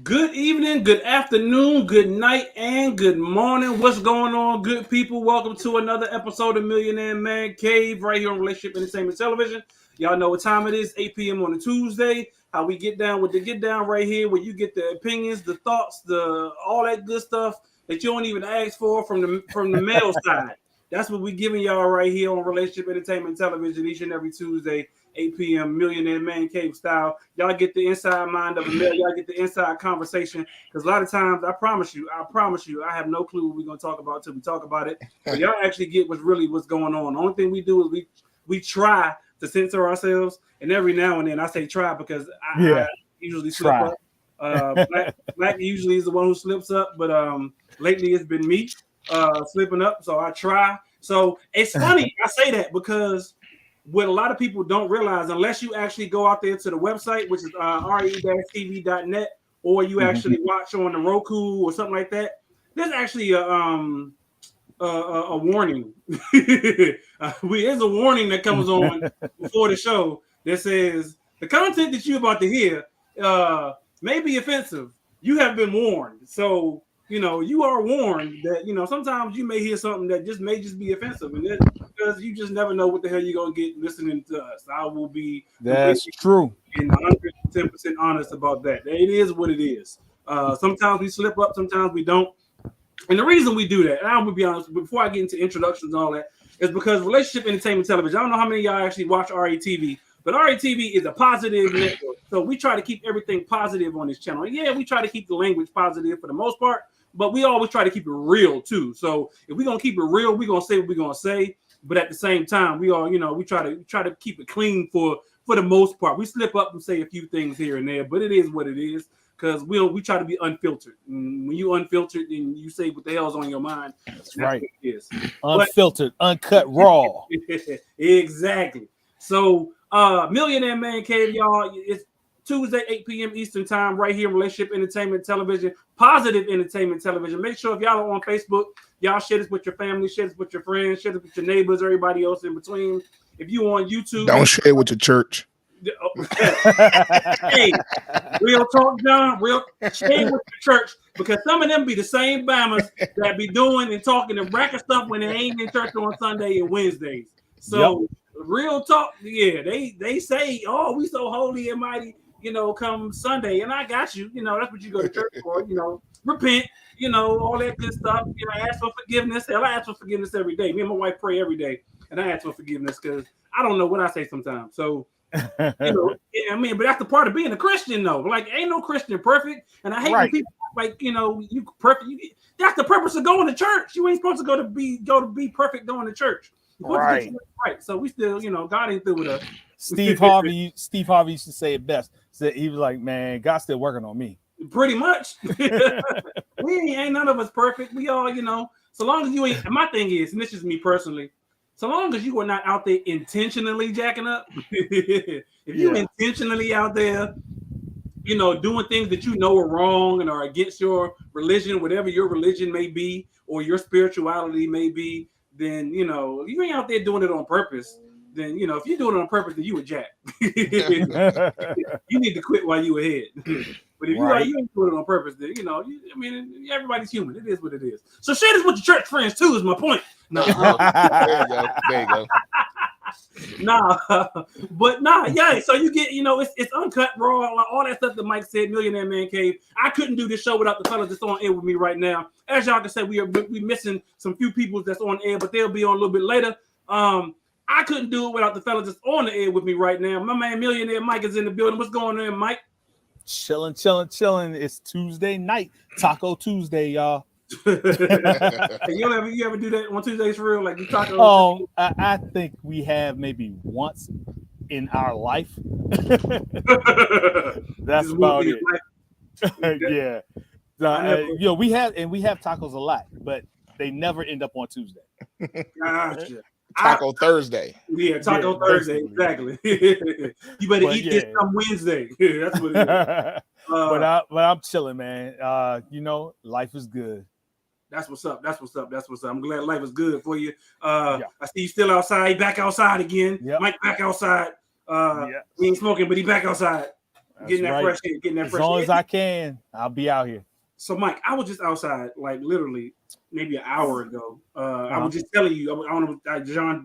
Good evening, good afternoon, good night, and good morning. What's going on, good people? Welcome to another episode of Millionaire M.A.N Cave right here on Relationship Entertainment Television. Y'all know what time it is, 8 p.m. on a Tuesday. How we get down with the get down right here, where you get the opinions, the thoughts, the all that good stuff that you don't even ask for from the male side. That's what we giving y'all right here on Relationship Entertainment Television each and every Tuesday, 8 p.m. Millionaire M.A.N Cave style. Y'all get the inside mind of a male. Y'all get the inside conversation. Because a lot of times, I promise you, I have no clue what we're going to talk about until we talk about it. But y'all actually get what's going on. The only thing we do is we try to censor ourselves. And every now and then, I say try because I usually slip up. Black usually is the one who slips up. But lately, it's been me slipping up. So I try. So it's funny I say that because what a lot of people don't realize, unless you actually go out there to the website, which is re-tv.net, or you actually watch on the Roku or something like that, there's actually a warning. There's a warning that comes on before the show that says the content that you're about to hear may be offensive. You have been warned. So, you are warned that, sometimes you may hear something that may be offensive. And that's because you just never know what the hell you're going to get listening to us. I will be true and 110% honest about that. It is what it is. Sometimes we slip up, sometimes we don't. And the reason we do that, and I'm going to be honest, before I get into introductions and all that, is because Relationship Entertainment Television, I don't know how many of y'all actually watch RETV, but RETV is a positive network. So we try to keep everything positive on this channel. Yeah, we try to keep the language positive for the most part, but we always try to keep it real too. So if we're going to keep it real, we're going to say what we're going to say. But at the same time, we all, we try to keep it clean for the most part. We slip up and say a few things here and there, but it is what it is because we try to be unfiltered. And when you unfiltered, then you say what the hell's on your mind. That's right. What it is. Unfiltered, uncut, raw. Exactly. So Millionaire M.A.N Cave, y'all. It's Tuesday, 8 p.m. Eastern time, right here, Relationship Entertainment Television, Positive Entertainment Television. Make sure if y'all are on Facebook, y'all share this with your family, share this with your friends, share this with your neighbors, everybody else in between. If you on YouTube, don't share with your church. Hey, real talk, John. Share with your church because some of them be the same Bammers that be doing and talking and bracket stuff when they ain't in church on Sunday and Wednesdays. So real talk, yeah, they say, oh, we so holy and mighty. Come Sunday, and I got you. That's what you go to church for. Repent. All that good stuff. Ask for forgiveness. Hell, I ask for forgiveness every day. Me and my wife pray every day, and I ask for forgiveness because I don't know what I say sometimes. So, but that's the part of being a Christian, though. Like, ain't no Christian perfect, and I hate when people like, you perfect. That's the purpose of going to church. You ain't supposed to go to be perfect going to church. Right. So we still, God ain't through with us. Steve Harvey used to say it best. He was like, man, God's still working on me. Pretty much. We ain't none of us perfect. We all, so long as you ain't, my thing is, and this is me personally, so long as you are not out there intentionally jacking up, if you intentionally out there, doing things that are wrong and are against your religion, whatever your religion may be, or your spirituality may be, then, you ain't out there doing it on purpose. Then, if you're doing it on purpose, then you a jack. You need to quit while you ahead. But if you ain't doing it on purpose, then, everybody's human. It is what it is. So share this with your church friends, too, is my point. No. There you go. So you get, it's uncut, raw, all that stuff that Mike said, Millionaire M.A.N Cave. I couldn't do this show without the fellas that's on air with me right now. As y'all can say, we missing some few people that's on air, but they'll be on a little bit later. I couldn't do it without the fellas that's on the air with me right now. My man Millionaire Mike is in the building. What's going on, Mike? Chilling. It's Tuesday night, Taco Tuesday, y'all. You ever do that on Tuesdays for real? Like you taco? I think we have maybe once in our life. That's about it. Yeah. We have tacos a lot, but they never end up on Tuesday. Gotcha. Taco Thursday. Yeah, Taco Thursday, exactly. You better eat this on Wednesday. That's what it is. But I'm chilling, man. Life is good. That's what's up. I'm glad life is good for you. I see you still outside. Back outside again. Yep. Mike back outside. He ain't smoking, but he back outside. getting that right. fresh air, getting that As fresh long air. as I can, I'll be out here. So, Mike, I was just outside, like literally maybe an hour ago. I was just telling you, I don't know,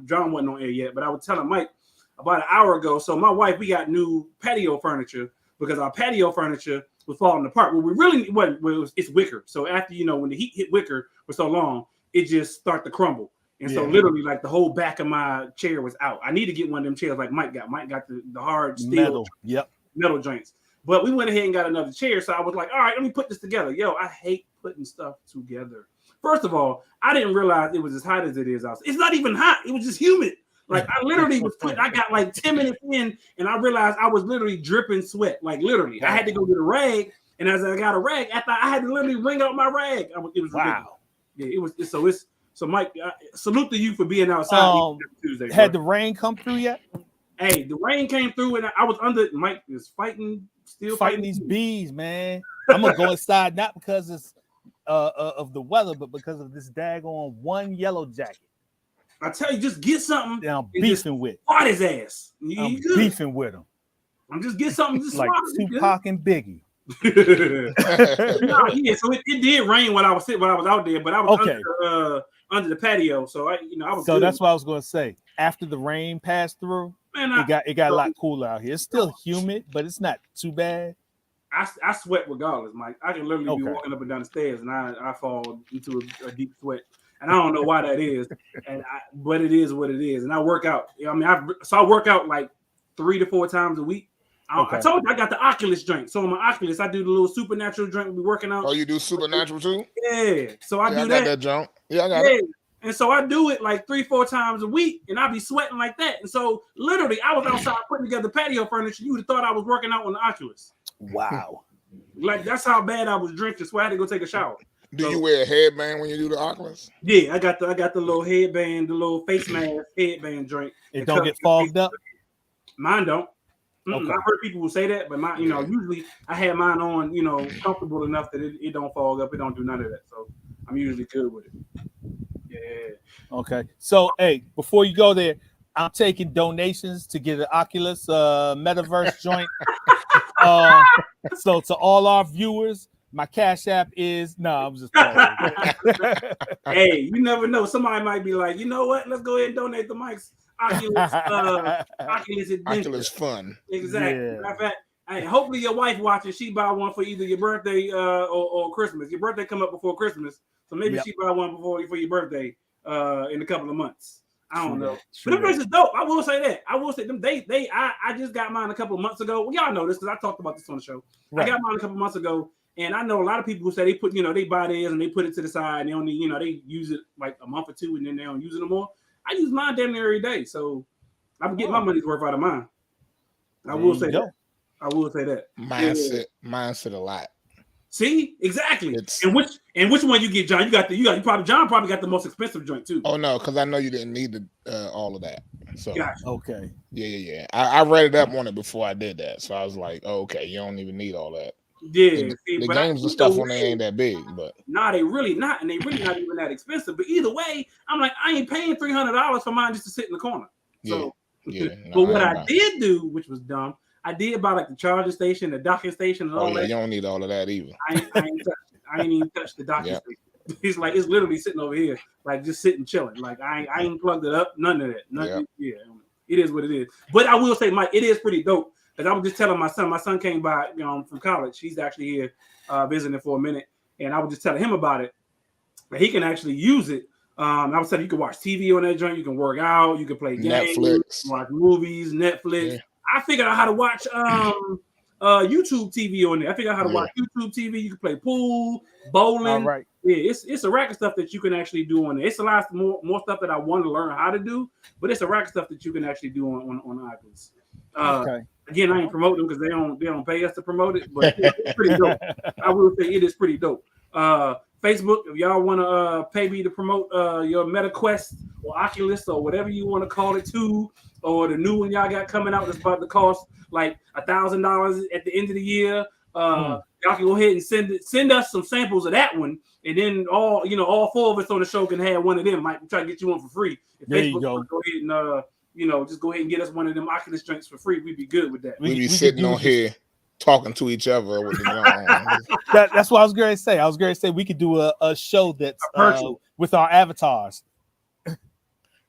John wasn't on air yet, but I was telling Mike about an hour ago. So, my wife, we got new patio furniture because our patio furniture was falling apart. Well, we really wasn't. It's wicker. So, after when the heat hit wicker for so long, it just started to crumble. And so, literally, like the whole back of my chair was out. I need to get one of them chairs like Mike got. Mike got the hard steel metal joints. But we went ahead and got another chair. So I was like, all right, let me put this together. Yo, I hate putting stuff together. First of all, I didn't realize it was as hot as it is outside. It's not even hot. It was just humid. Like I literally I got like 10 minutes in and I realized I was literally dripping sweat. Like literally. I had to go get a rag. And as I got a rag, I had to literally wring out my rag. It was ridiculous. Yeah, it was. So Mike, salute to you for being outside Tuesday. Had the rain come through yet? Hey, the rain came through and I was under. Mike is still fighting these bees, man. I'm gonna go inside not because it's of the weather, but because of this daggone one yellow jacket. I tell you, just get something. That I'm beefing with. Fart his ass. I'm beefing with him. I'm just get something just like Tupac and Biggie. So it did rain when I was out there, but I was under the patio, so I was. So good. That's what I was gonna say. After the rain passed through, it got a lot cooler out here. It's still humid, but it's not too bad. I sweat regardless, Mike. I can literally be walking up and down the stairs, and I fall into a deep sweat, and I don't know why that is, but it is what it is. And I work out. I work out like 3 to 4 times a week. I told you I got the Oculus drink. So on my Oculus, I do the little supernatural drink we working out. Oh, you do supernatural too? Yeah. So I do I got that junk. Yeah, I got it. And so I do it like 3-4 times a week, and I be sweating like that. And so literally, I was outside putting together patio furniture. You would have thought I was working out on the Oculus. Wow. Like that's how bad I was drinking. So I had to go take a shower. Do you wear a headband when you do the Oculus? Yeah, I got the little headband, the little face mask headband drink. It don't get fogged up. Mine don't. Okay. I've heard people who say that, but mine, usually I have mine on, comfortable enough that it don't fog up. It don't do none of that. So I'm usually good with it. Yeah. Okay. So, hey, before you go there, I'm taking donations to get an Oculus metaverse joint. So to all our viewers, my Cash App is I'm just Hey, you never know. Somebody might be like, you know what? Let's go ahead and donate the Mike's Oculus Oculus fun. Exactly. Yeah. Matter of fact, hey, hopefully your wife watching, she buy one for either your birthday or Christmas. Your birthday come up before Christmas, so maybe she buy one for your birthday in a couple of months. I don't know. But them drinks is dope. I will say that. I will say them. I just got mine a couple of months ago. Well, y'all know this because I talked about this on the show. Right. I got mine a couple of months ago, and I know a lot of people who say they put, they buy theirs and they put it to the side and they only, they use it like a month or two and then they don't use it no more. I use mine damn near every day, so I'm getting my money's worth out of mine. I will say that. I will say that. Mindset a lot. See, exactly. And which one you get, John? John probably got the most expensive joint too. Oh no, because I know you didn't need all of that. So gotcha. Okay. Yeah. I read it up on it before I did that, so I was like, oh, okay, you don't even need all that. Yeah, the games and stuff on there ain't that big, but they really not, and they really not even that expensive. But either way, I'm like, I ain't paying $300 for mine just to sit in the corner. So, but what I did do, which was dumb, I did buy like the charging station, the docking station, and all that. You don't need all of that either. I ain't even touched the docking station. It's literally sitting over here, like just sitting chilling. Like I ain't plugged it up, none of that. Nothing. Yeah, it is what it is. But I will say, Mike, it is pretty dope. Because I was just telling my son came by, from college. He's actually here visiting for a minute, and I was just telling him about it. That he can actually use it. I was telling you can watch TV on that joint, you can work out, you can play games, Netflix, watch movies, Netflix. Yeah. I figured out how to watch YouTube TV on there. I figured out how to watch YouTube TV. You can play pool, bowling. All right. Yeah, it's a rack of stuff that you can actually do on there. It's a lot more stuff that I want to learn how to do, but it's a rack of stuff that you can actually do on Oculus. Okay. Again, I ain't promoting them because they don't pay us to promote it, but it's pretty dope. I will say it is pretty dope. Facebook, if y'all want to pay me to promote your MetaQuest or Oculus or whatever you want to call it too, or the new one y'all got coming out that's about to cost like $1,000 at the end of the year, y'all can go ahead and send us some samples of that one, and then all 4 of us on the show can have one of them. Might try to get you one for free. If there Facebook you go. Go ahead and just go ahead and get us one of them Oculus drinks for free. We'd be good with that. We'd be sitting on here talking to each other with the on. That's what I was going to say. I was going to say we could do a show that's with our avatars.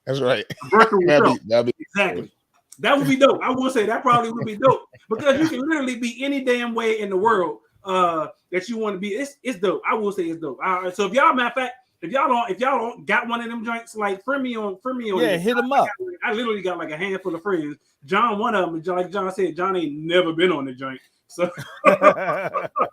That's right. Virtual show. That'd be exactly. That would be dope. I will say that probably would be dope because you can literally be any damn way in the world that you want to be. It's dope. I will say it's dope. So if y'all, matter of fact, if y'all don't got one of them joints, like friend me on. Yeah, hit them up. I literally got like a handful of friends. John, one of them, like John said, John ain't never been on the joint. So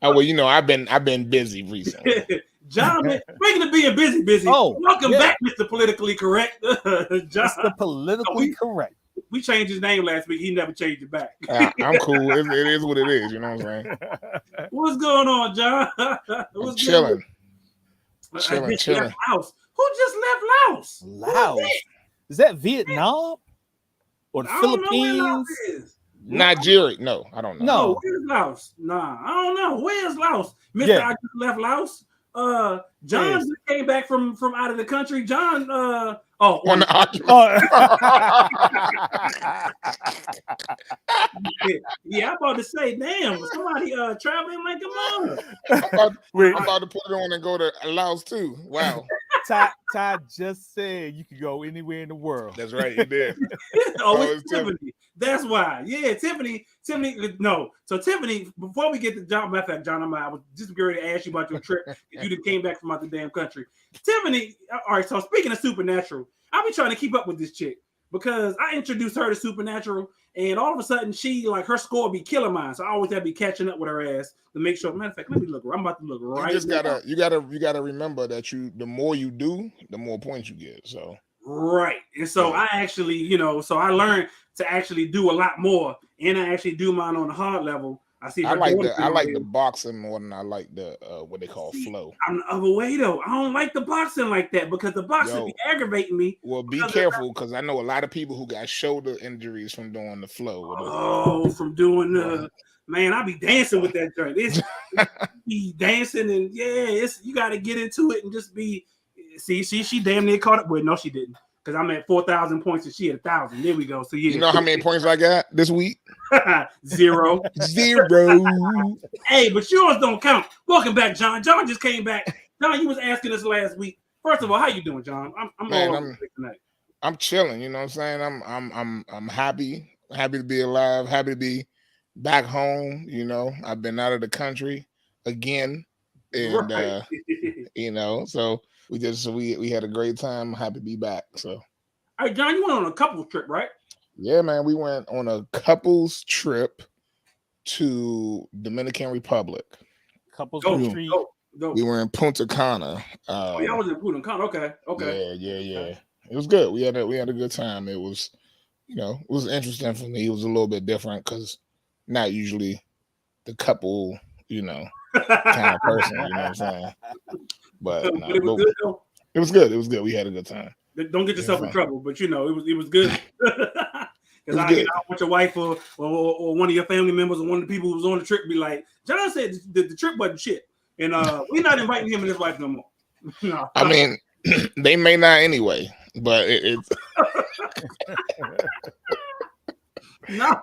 well, you know, I've been busy recently. John, speaking of being busy. Oh, welcome back, Mr. Politically Correct. John, Mr. Politically Correct. We changed his name last week. He never changed it back. I'm cool. It is what it is. You know what I'm saying? What's going on, John? I'm chilling. Chilling. Laos. Who just left Laos? Laos. Is that Vietnam or the Philippines? Nigeria? No, I don't know. No, where's Laos? Nah, I don't know. Where's Laos? Mister, I just left Laos. John just came back from out of the country. John, on the yeah, I'm about to say, damn, somebody traveling like a mom. I'm about to put it on and go to Laos too. Wow. Ty just said you could go anywhere in the world. That's right, you did. It's Tiffany. That's why. Yeah, Tiffany. No. So Tiffany, before we get to John, matter of fact, John, I was just going to ask you about your trip. You just came back from out the damn country. Tiffany, all right, so speaking of Supernatural, I've been trying to keep up with this chick because I introduced her to Supernatural, and all of a sudden she, like, her score be killing mine. So I always have to be catching up with her ass to make sure. Matter of fact, let me look. I'm about to look right. You gotta remember that the more you do, the more points you get. So right. And so I actually, so I learned to actually do a lot more, and I actually do mine on the hard level. I like the boxing more than I like the what they call flow. I'm the other way though. I don't like the boxing like that because the boxing be aggravating me. Well, be careful because I know a lot of people who got shoulder injuries from doing the flow. From doing the man, I be dancing with that joint. It's be dancing and you got to get into it and just be. See, she damn near caught up. Well, no, she didn't. Because I'm at 4,000 points and she at 1,000. There we go. So yeah. You know how many points I got this week? 0. 0. Hey, but yours don't count. Welcome back, John. John just came back. John, you was asking us last week. First of all, how you doing, John? I'm chilling. You know what I'm saying? I'm happy to be alive. Happy to be back home. You know, I've been out of the country again, and so. We had a great time. Happy to be back. So, all right, John, you went on a couples trip, right? Yeah, man. We went on a couples trip to Dominican Republic. Couples retreat. We were in Punta Cana. I was in Punta Cana. Okay. Yeah. It was good. We had a good time. It was, it was interesting for me. It was a little bit different because not usually the couple, kind of person. You know what I'm saying? But it was good though. It was good. It was good. We had a good time. Don't get yourself in trouble, but it was good. Because I want your wife or one of your family members or one of the people who was on the trip be like, John said the trip wasn't shit, and we're not inviting him and his wife no more. No. I mean, they may not anyway, but it's. No,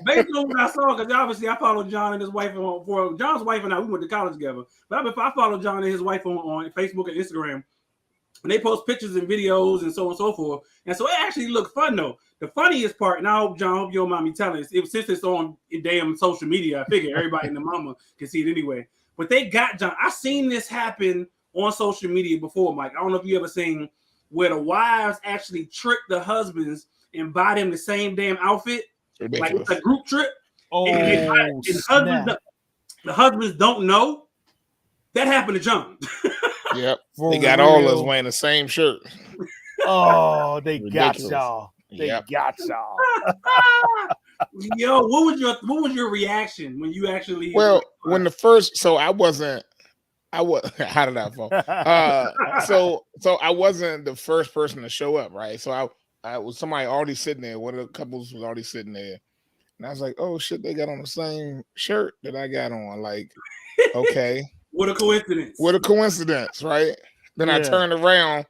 based on what I saw, because obviously I followed John and his wife for John's wife and I. We went to college together, but I followed John and his wife on Facebook and Instagram, and they post pictures and videos and so on and so forth. And so it actually looked fun though. The funniest part, and I hope John, hope you don't mind me telling this, since it's on damn social media, I figure everybody in the mama can see it anyway. But they got John. I seen this happen on social media before, Mike. I don't know if you ever seen where the wives actually trick the husbands and buy them the same damn outfit. Ridiculous. Like it's a group trip. And the husbands don't know. That happened to John. Yep. They got all of us wearing the same shirt. Oh, they got y'all. They got y'all. Yo, what was your reaction when you actually when the first how did that fall? So I wasn't the first person to show up, right? So I was somebody already sitting there. One of the couples was already sitting there. And I was like, oh shit, they got on the same shirt that I got on. Like, okay. What a coincidence. What a coincidence, right? Then I turned around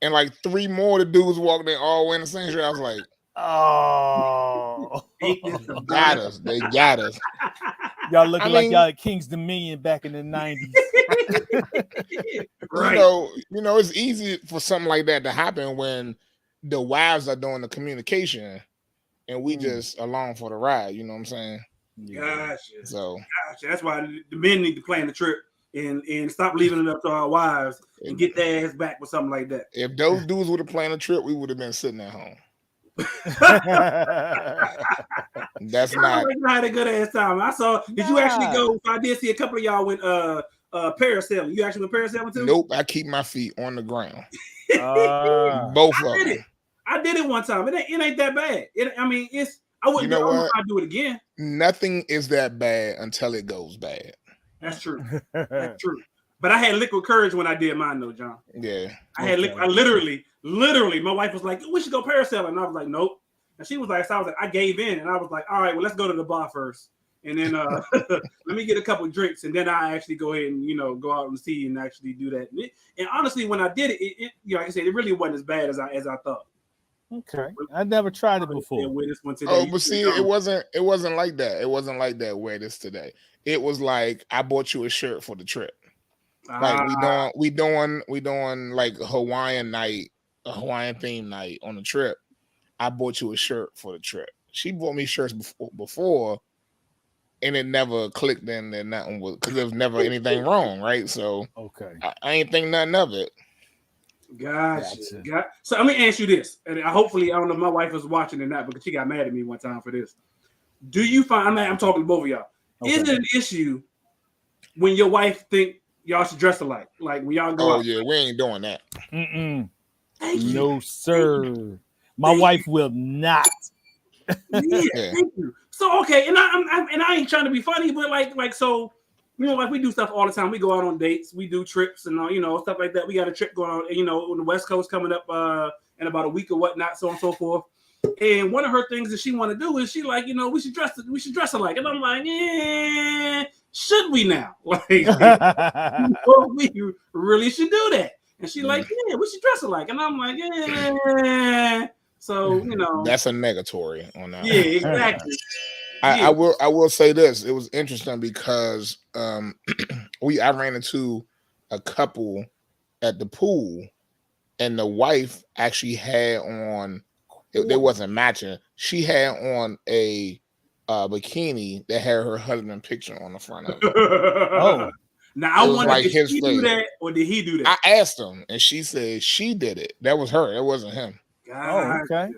and like 3 more of the dudes walked in all wearing the same shirt. I was like, oh. They got us. Y'all looking like mean- y'all at King's Dominion back in the 90s. Right. You know, it's easy for something like that to happen when the wives are doing the communication and we just along for the ride. You know what I'm saying? Gotcha. So Gotcha. That's why the men need to plan the trip and stop leaving it up to our wives and get their ass back with something like that. if those dudes would have planned a trip, we would have been sitting at home. That's not. I had a good ass time. I saw. Did you actually go? I did see a couple of y'all went parasailing. You actually went parasailing too? Nope. I keep my feet on the ground. Both of them. I did it one time. It ain't that bad. I wouldn't. You know what? I'd do it again. Nothing is that bad until it goes bad. That's true. That's true. But I had liquid courage when I did mine, though, John. Yeah. I had liquid. I literally. My wife was like, "We should go parasailing," and I was like, "Nope." And she was like, "So I was like, I gave in," and I was like, "All right, well, let's go to the bar first, and then let me get a couple of drinks, and then I actually go ahead and go out and see and actually do that." And honestly, when I did it, like I said, it really wasn't as bad as I thought. Okay, I never tried it before. But see, it wasn't like that. It wasn't like that. Where it is today, it was like I bought you a shirt for the trip. Like we doing like a Hawaiian night, a Hawaiian theme night on the trip. I bought you a shirt for the trip. She bought me shirts before, and it never clicked in there. Nothing was because there was never anything wrong, right? So okay, I ain't think nothing of it. Gotcha. So let me ask you this, and hopefully I don't know if my wife was watching or not because she got mad at me one time for this. Do you find? I'm talking to both of y'all. Okay. Is it an issue when your wife think y'all should dress alike? Like when y'all go out? Oh yeah, we ain't doing that. No, sir. My wife will not. Yeah, thank you. So okay, and I ain't trying to be funny, but like so, like we do stuff all the time. We go out on dates, we do trips, and stuff like that. We got a trip going on, on the West Coast coming up in about a week or whatnot, so on and so forth. And one of her things that she want to do is she like, we should dress alike, and I'm like, yeah, should we now? Like, we really should do that. And she like, yeah, we should dress alike, and I'm like, yeah. So that's a negatory on that. Yeah, exactly. I will say this. It was interesting because I ran into a couple at the pool, and the wife actually had on. They wasn't matching. She had on a bikini that had her husband picture on the front of it. Oh, now I wonder, like did she do that or did he do that? I asked him, and she said she did it. That was her. It wasn't him. God, okay.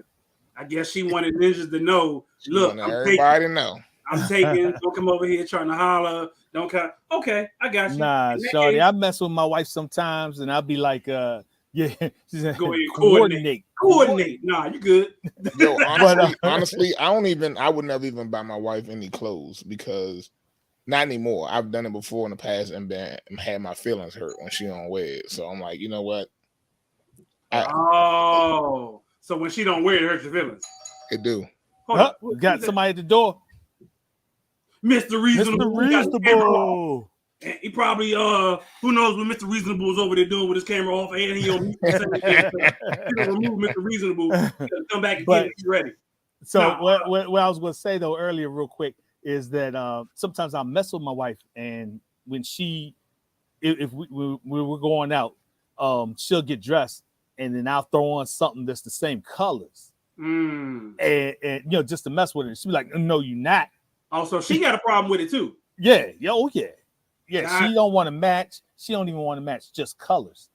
I guess she wanted ninjas to know. Look, everybody know. I'm taking. Don't come over here trying to holler. Don't come. Okay, I got you. Nah, shorty, I mess with my wife sometimes, and I'll be like, yeah, go ahead, coordinate. Nah, you good. Yo, honestly, I would never even buy my wife any clothes because not anymore. I've done it before in the past and had my feelings hurt when she don't wear it. So I'm like, you know what? So when she don't wear it, it hurts your feelings. It do. Got somebody at the door. Mr. Reasonable. Mr. Reasonable. And he probably who knows what Mr. Reasonable is over there doing with his camera off and he remove Mr. Reasonable come back and get it ready. So what I was going to say though earlier real quick is that sometimes I mess with my wife, and when if we're going out, she'll get dressed and then I'll throw on something that's the same colors. And just to mess with her. She'll be like, no, you're not. Oh, so she got a problem with it too. Yeah. Yeah, she don't want to match. She don't even want to match, just colors.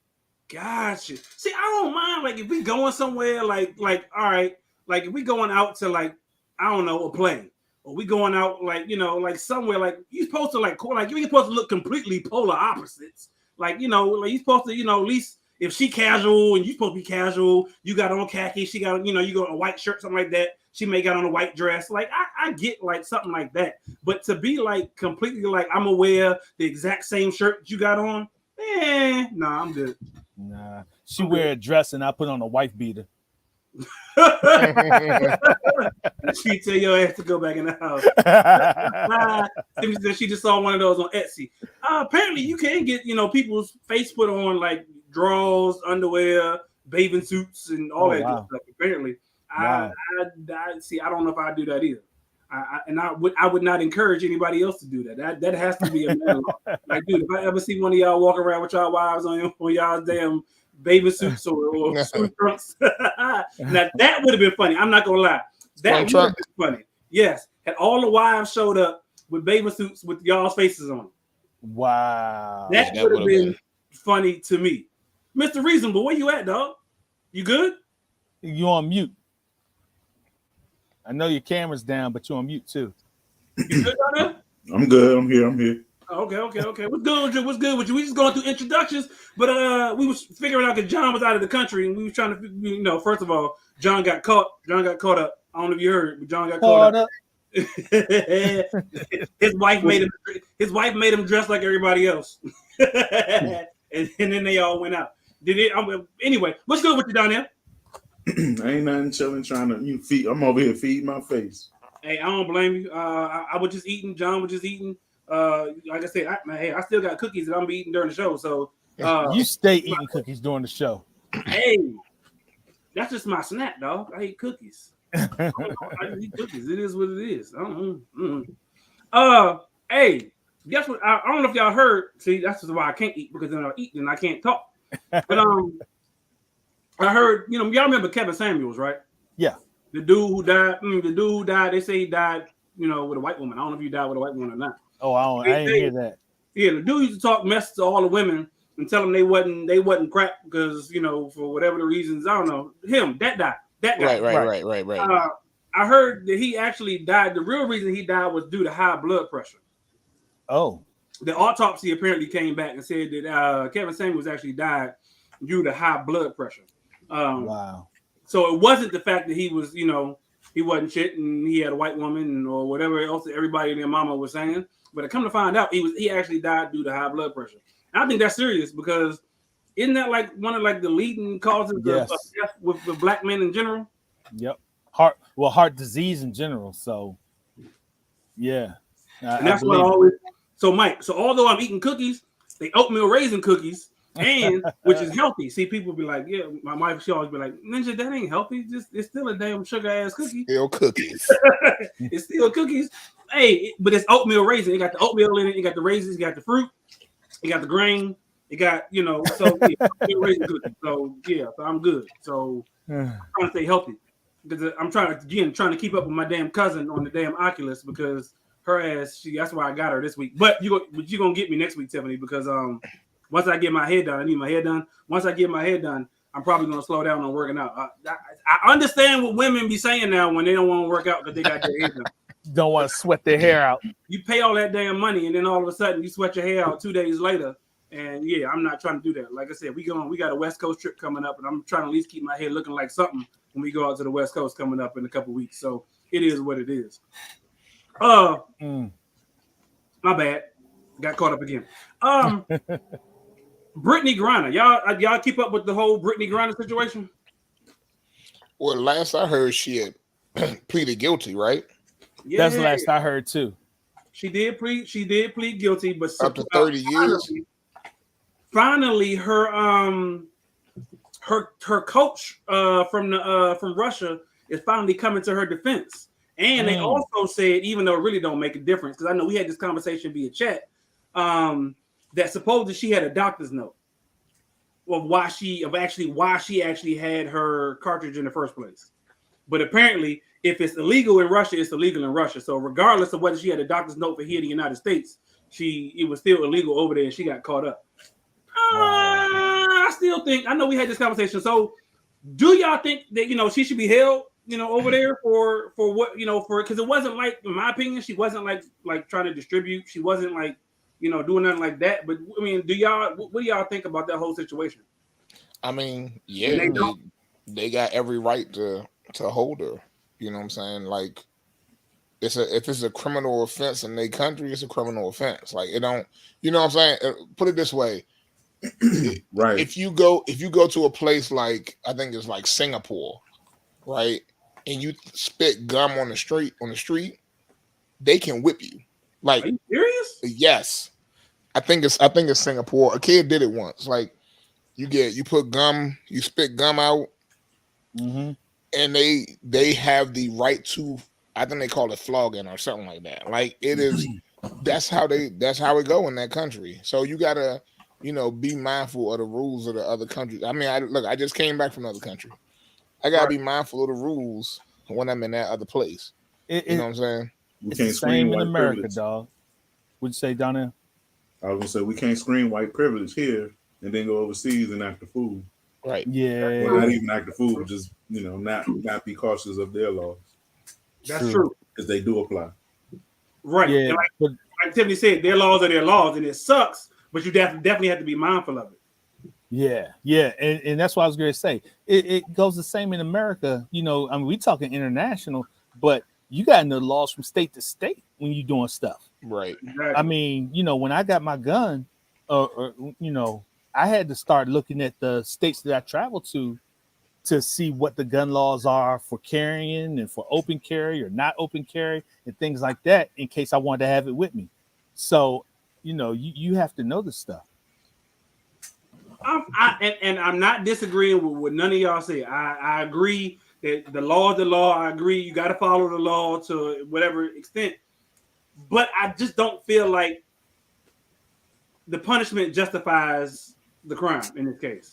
Gotcha. See, I don't mind like if we going somewhere like all right, like if we going out to like I don't know a play, or we going out like like somewhere like you're supposed to like you're supposed to look completely polar opposites. Like like you're supposed to at least if she casual and you supposed to be casual, you got on khaki, she got you got on a white shirt, something like that. She may got on a white dress. Like I get like something like that, but to be like completely like I'm gonna wear the exact same shirt you got on, nah, I'm good. Nah, she wear a dress and I put on a wife beater. She tell your ass to go back in the house. She just saw one of those on Etsy. Apparently, you can get people's face put on like drawers, underwear, bathing suits, and all that good stuff. Apparently. Wow. I see. I don't know if I do that either. I would not encourage anybody else to do that. That has to be a man law. Like, dude, if I ever see one of y'all walk around with y'all wives on y'all damn bathing suits or suit trunks, now that would have been funny. I'm not gonna lie, that would have been funny. Yes, had all the wives showed up with bathing suits with y'all's faces on them. Wow, that would have been funny to me. Mr. Reasonable, where you at, dog? You good? You on mute? I know your camera's down, but you're on mute too. You good down there? I'm good. I'm here. Okay. What's good with you? We just going through introductions, but we was figuring out that John was out of the country, and we was trying to, first of all, John got caught up. I don't know if you heard, but John got caught up. His wife made him dress like everybody else, and then they all went out. Anyway, what's good with you down there? Ain't nothing, chilling, trying to feed. I'm over here feeding my face. Hey, I don't blame you. I was just eating. John was just eating. Like I said, I still got cookies that I'm eating during the show. So you stay eating cookies during the show. Hey, that's just my snack, dog. I eat cookies. I eat cookies. It is what it is. Hey, guess what? I don't know if y'all heard. See, that's just why I can't eat, because then I'll eat and I can't talk. But I heard, y'all remember Kevin Samuels, right? Yeah. The dude who died. They say he died, with a white woman. I don't know if he died with a white woman or not. Oh, I didn't hear that. Yeah, the dude used to talk mess to all the women and tell them they wasn't crap because for whatever the reasons. I don't know. That guy. Right. I heard that he actually died. The real reason he died was due to high blood pressure. Oh. The autopsy apparently came back and said that Kevin Samuels actually died due to high blood pressure. Wow. So it wasn't the fact that he was, he wasn't shit and he had a white woman or whatever else that everybody and their mama was saying. But come to find out, he actually died due to high blood pressure. And I think that's serious, because isn't that like one of the leading causes of death with black men in general? Yep. Heart disease in general. So yeah. And that's what I always. So Mike, although I'm eating cookies, they oatmeal raisin cookies, and which is healthy. See, people be like, yeah, my wife, she always be like, Ninja, that ain't healthy. It's still a damn sugar ass cookie. Still cookies. It's still cookies. Hey, but it's oatmeal raisin. It got the oatmeal in it. You got the raisins. You got the fruit. You got the grain. You got, so oatmeal raisin cookies. So yeah, so I'm good. So I'm trying to stay healthy, because I'm trying to keep up with my damn cousin on the damn Oculus, because her ass, that's why I got her this week. But you're gonna get me next week, Tiffany, because once I get my hair done, I need my hair done. Once I get my hair done, I'm probably gonna slow down on working out. I understand what women be saying now when they don't want to work out because they got their hair done. Don't want to sweat their hair out. You pay all that damn money, and then all of a sudden you sweat your hair out 2 days later. And yeah, I'm not trying to do that. Like I said, we got a West Coast trip coming up, and I'm trying to at least keep my hair looking like something when we go out to the West Coast coming up in a couple weeks. So it is what it is. My bad. Got caught up again. Brittany Griner. Y'all keep up with the whole Brittany Griner situation? Well, last I heard, she had pleaded guilty, right? Yeah. That's the last I heard too. She did plead guilty, but up to 30 years. Finally, her coach from Russia is finally coming to her defense. And they also said, even though it really don't make a difference, because I know we had this conversation via chat, that supposedly she had a doctor's note of why she actually had her cartridge in the first place. But apparently, if it's illegal in Russia, it's illegal in Russia. So regardless of whether she had a doctor's note for here in the United States, it was still illegal over there, and she got caught up. I still think, I know we had this conversation. So do y'all think that she should be held over there for what because it wasn't like, in my opinion, she wasn't like trying to distribute, she wasn't like doing nothing like that. But I mean, what do y'all think about that whole situation? I mean, yeah, they got every right to hold her. You know what I'm saying? Like, if it's a criminal offense in their country, it's a criminal offense. Like, it don't, you know what I'm saying? Put it this way. Right. If you go to a place like, I think it's like Singapore, right? And you spit gum on the street, they can whip you. Like, are you serious? Yes. I think it's Singapore. A kid did it once. Like, you put gum, you spit gum out, mm-hmm. and they have the right to I think they call it flogging or something like that. Like it is. That's how it go in that country. So you gotta, be mindful of the rules of the other countries. I mean, I just came back from another country. I gotta be mindful of the rules when I'm in that other place. You know what I'm saying? It's the same in America, dog. What'd you say, Donnell? I was gonna say we can't scream white privilege here and then go overseas and act the fool. Right. Yeah. Well, not even act the fool, but just not be cautious of their laws. That's true. Because they do apply. Right. Yeah, and like Tiffany said, their laws are their laws, and it sucks, but you definitely have to be mindful of it. Yeah, and that's what I was going to say. It goes the same in America. I mean, we talking international, but you got the laws from state to state when you're doing stuff. Right. Exactly. I mean, when I got my gun, I had to start looking at the states that I traveled to see what the gun laws are for carrying and for open carry or not open carry and things like that in case I wanted to have it with me. So, you have to know this stuff. I'm not disagreeing with what none of y'all say. I agree that the law is the law. I agree you got to follow the law to whatever extent. But I just don't feel like the punishment justifies the crime in this case.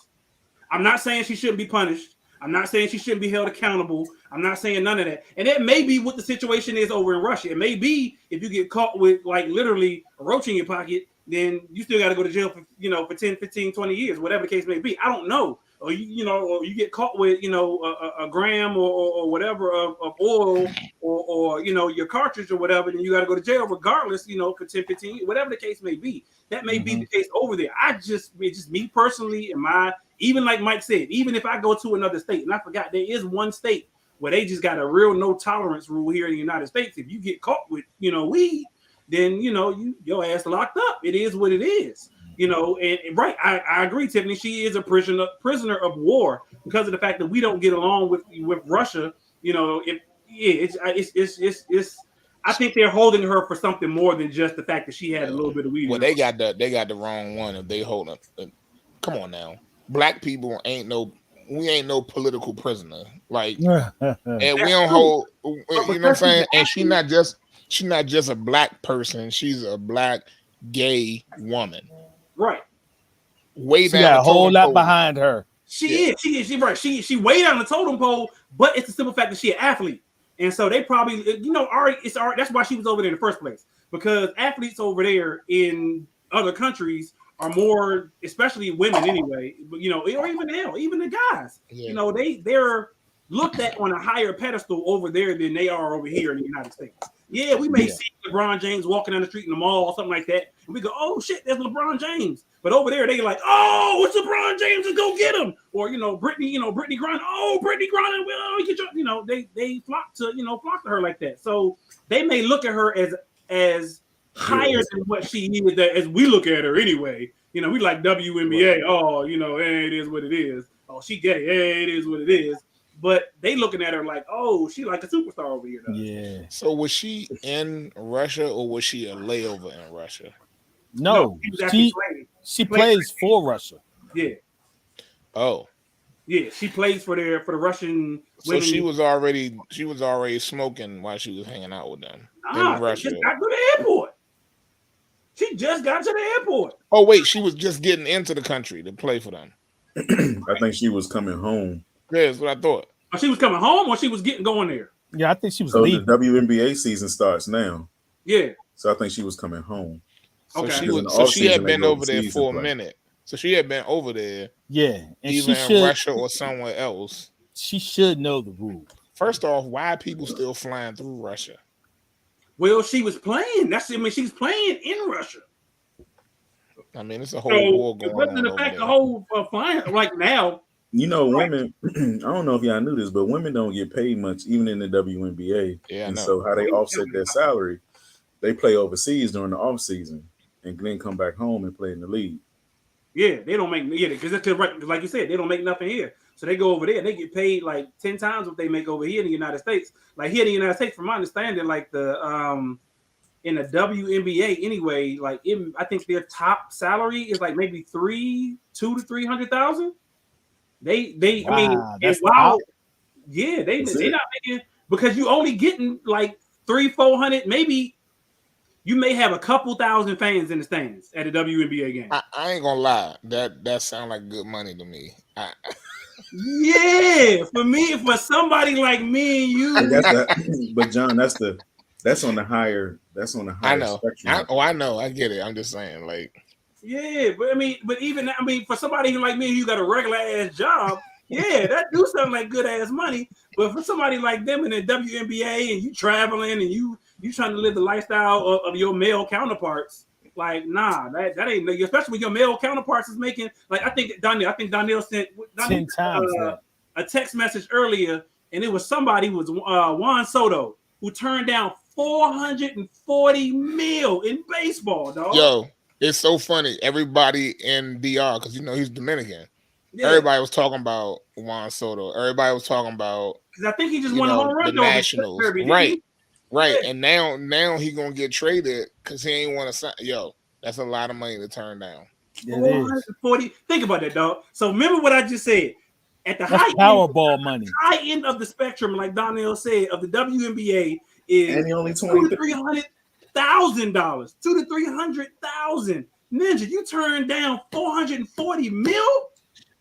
I'm not saying she shouldn't be punished. I'm not saying she shouldn't be held accountable. I'm not saying none of that. And it may be what the situation is over in Russia. It may be if you get caught with like literally a roach in your pocket, then you still got to go to jail for 10, 15, 20 years, whatever the case may be. I don't know. Or or you get caught with a gram or whatever of oil or your cartridge or whatever, then you got to go to jail regardless, for 10, 15, whatever the case may be. That may be the case over there. It's just me personally, and even like Mike said, even if I go to another state, and I forgot there is one state where they just got a real no tolerance rule here in the United States. If you get caught with weed, then your ass locked up. It is what it is. And right, I agree, Tiffany. She is a prisoner of war because of the fact that we don't get along with Russia. It's I think they're holding her for something more than just the fact that she had a little bit of weed. Well, they got the wrong one. If they hold them, come on now, black people ain't no political prisoner. Like, and we don't hold. You know what I'm saying? And she's not just a black person. She's a black gay woman. Right. Way down. She got a whole lot behind her. She is. She right. She way down the totem pole, but it's the simple fact that she's an athlete. And so they probably, that's why she was over there in the first place. Because athletes over there in other countries are more, especially women anyway, or even the guys. Yeah. They're looked at on a higher pedestal over there than they are over here in the United States. Yeah, we may see LeBron James walking down the street in the mall or something like that, and we go, "Oh shit, there's LeBron James." But over there, they like, "Oh, it's LeBron James, let's go get him." Or Brittany Griner. "Oh, Brittany Griner, well, get your," they flock to her like that. So they may look at her as higher than what she is, as we look at her anyway. We like WNBA. Right. Oh, it is what it is. Oh, she gay. It is what it is. But they looking at her like, oh, she like a superstar over here. Though. Yeah. So was she in Russia or was she a layover in Russia? No, she plays for Russia. Yeah. Oh. Yeah, she plays for the Russian. So women. she was already smoking while she was hanging out with them in Russia. She just got to the airport. She just got to the airport. Oh wait, she was just getting into the country to play for them. I think she was coming home. Yeah, that's what I thought. Oh, she was coming home, or she was going there. Yeah, I think she was. So leaving. The WNBA season starts now. Yeah. So I think she was coming home. So she had been over there for a minute. So she had been over there. Yeah, and either in Russia or somewhere else. She should know the rules. First off, why are people still flying through Russia? Well, she was playing. She was playing in Russia. I mean, it's a whole war going on. It wasn't the fact the whole flying like now. Women, I don't know if y'all knew this, but women don't get paid much, even in the WNBA. Yeah, and so how they offset their salary, they play overseas during the off season and then come back home and play in the league. Yeah, they don't make because like you said, they don't make nothing here. So they go over there, they get paid like 10 times what they make over here in the United States. Like here in the United States, from my understanding, like the in the WNBA anyway, like I think their top salary is like maybe $200,000 to $300,000. They wow, I mean, they're not making because you only getting like 300-400, maybe you may have a couple thousand fans in the stands at a WNBA game. I ain't gonna lie, that sounds like good money to me. Yeah, for me, for somebody like me and you, but John, that's on the higher I know. spectrum. I know. I get it. I'm just saying, like, yeah, but even for somebody like me, you got a regular ass job. Yeah, that do something like good ass money. But for somebody like them in the WNBA and you traveling and you trying to live the lifestyle of your male counterparts, like that ain't, especially when your male counterparts is making, like I think Donnell sent 10 times that. A text message earlier, and it was somebody who was Juan Soto who turned down $440 million in baseball, dog. Yo, it's so funny. Everybody in DR, because he's Dominican. Yeah. Everybody was talking about Juan Soto. Everybody was talking about, because I think he just won a home run, the Nationals, right? Yeah. And now he gonna get traded because he ain't want to sign. Yo, that's a lot of money to turn down. 440. Think about that, dog. So remember what I just said. At the Powerball money, high end of the spectrum, like Donnell said, of the WNBA is only $200,000 to $300,000. $200,000 to $300,000. Ninja, you turned down $440 million.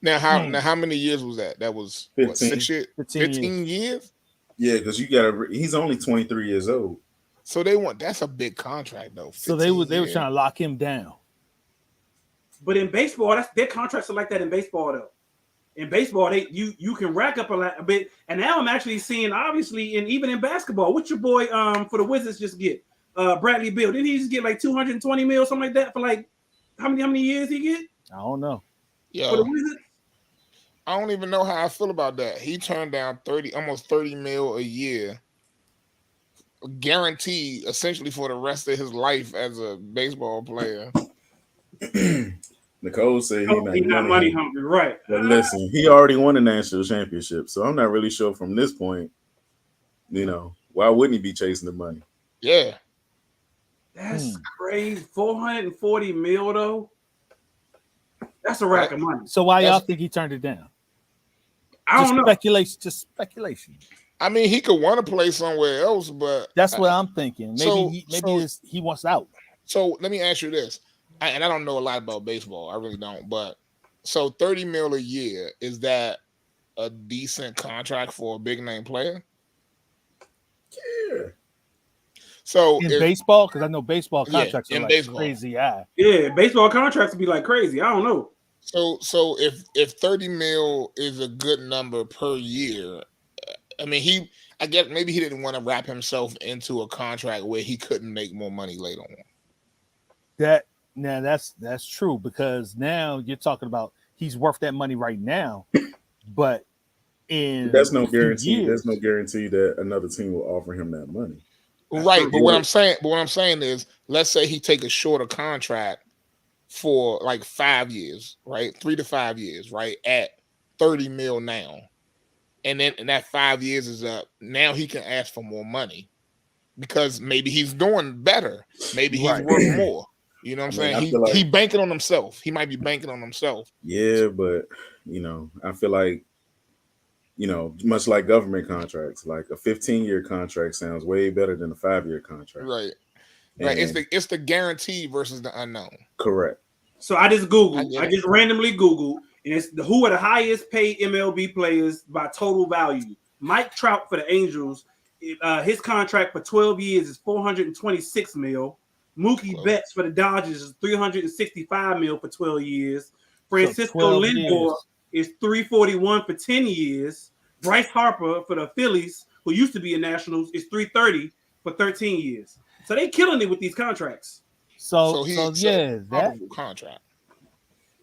Now how many years was that? That was 15. What, 6 years? 15 years? Yeah, because he's only 23 years old. So that's a big contract though. So they were trying to lock him down. But in baseball, their contracts are like that in baseball though. In baseball, you can rack up a bit. And now I'm actually seeing, obviously, and even in basketball, what your boy for the Wizards just get? Bradley Beal. Didn't he just get like $220 million, something like that, for like how many years he get? I don't know. Yeah. For the Wizards? I don't even know how I feel about that. He turned down almost $30 million a year, guaranteed essentially for the rest of his life as a baseball player. Nicole said he's not money hungry, right? But listen, he already won a national championship, so I'm not really sure from this point. Why wouldn't he be chasing the money? Yeah, that's crazy. $440 million though. That's a rack of money. So why y'all think he turned it down? I don't know. Just speculation. I mean, he could want to play somewhere else, but that's what I'm thinking. Maybe he wants out. So let me ask you this, and I don't know a lot about baseball. I really don't. But so $30 million a year, is that a decent contract for a big name player? Yeah. So in baseball, because I know baseball contracts are like baseball. Crazy high. Yeah, baseball contracts would be like crazy. I don't know. So if $30 million is a good number per year, I mean, I guess maybe he didn't want to wrap himself into a contract where he couldn't make more money later on. That's true, because now you're talking about he's worth that money right now, but that's no guarantee. There's no guarantee that another team will offer him that money. Right, but what I'm saying is, let's say he take a shorter contract for like 5 years, right? 3 to 5 years, right? At $30 million now. And then that 5 years is up. Now he can ask for more money because maybe he's doing better. Maybe he's worth more. You know what I'm saying? He banking on himself. He might be banking on himself. Yeah, but I feel like, much like government contracts, like a 15-year contract sounds way better than a 5-year contract. Right. Right. It's the guarantee versus the unknown. Correct. So I just randomly Googled, and it's who are the highest paid MLB players by total value. Mike Trout for the Angels, his contract for 12 years is $426 million. Mookie Betts for the Dodgers is $365 million for 12 years. Francisco Lindor is $341 for 10 years. Bryce Harper for the Phillies, who used to be in Nationals, is $330 for 13 years. So they killing it with these contracts. So that contract.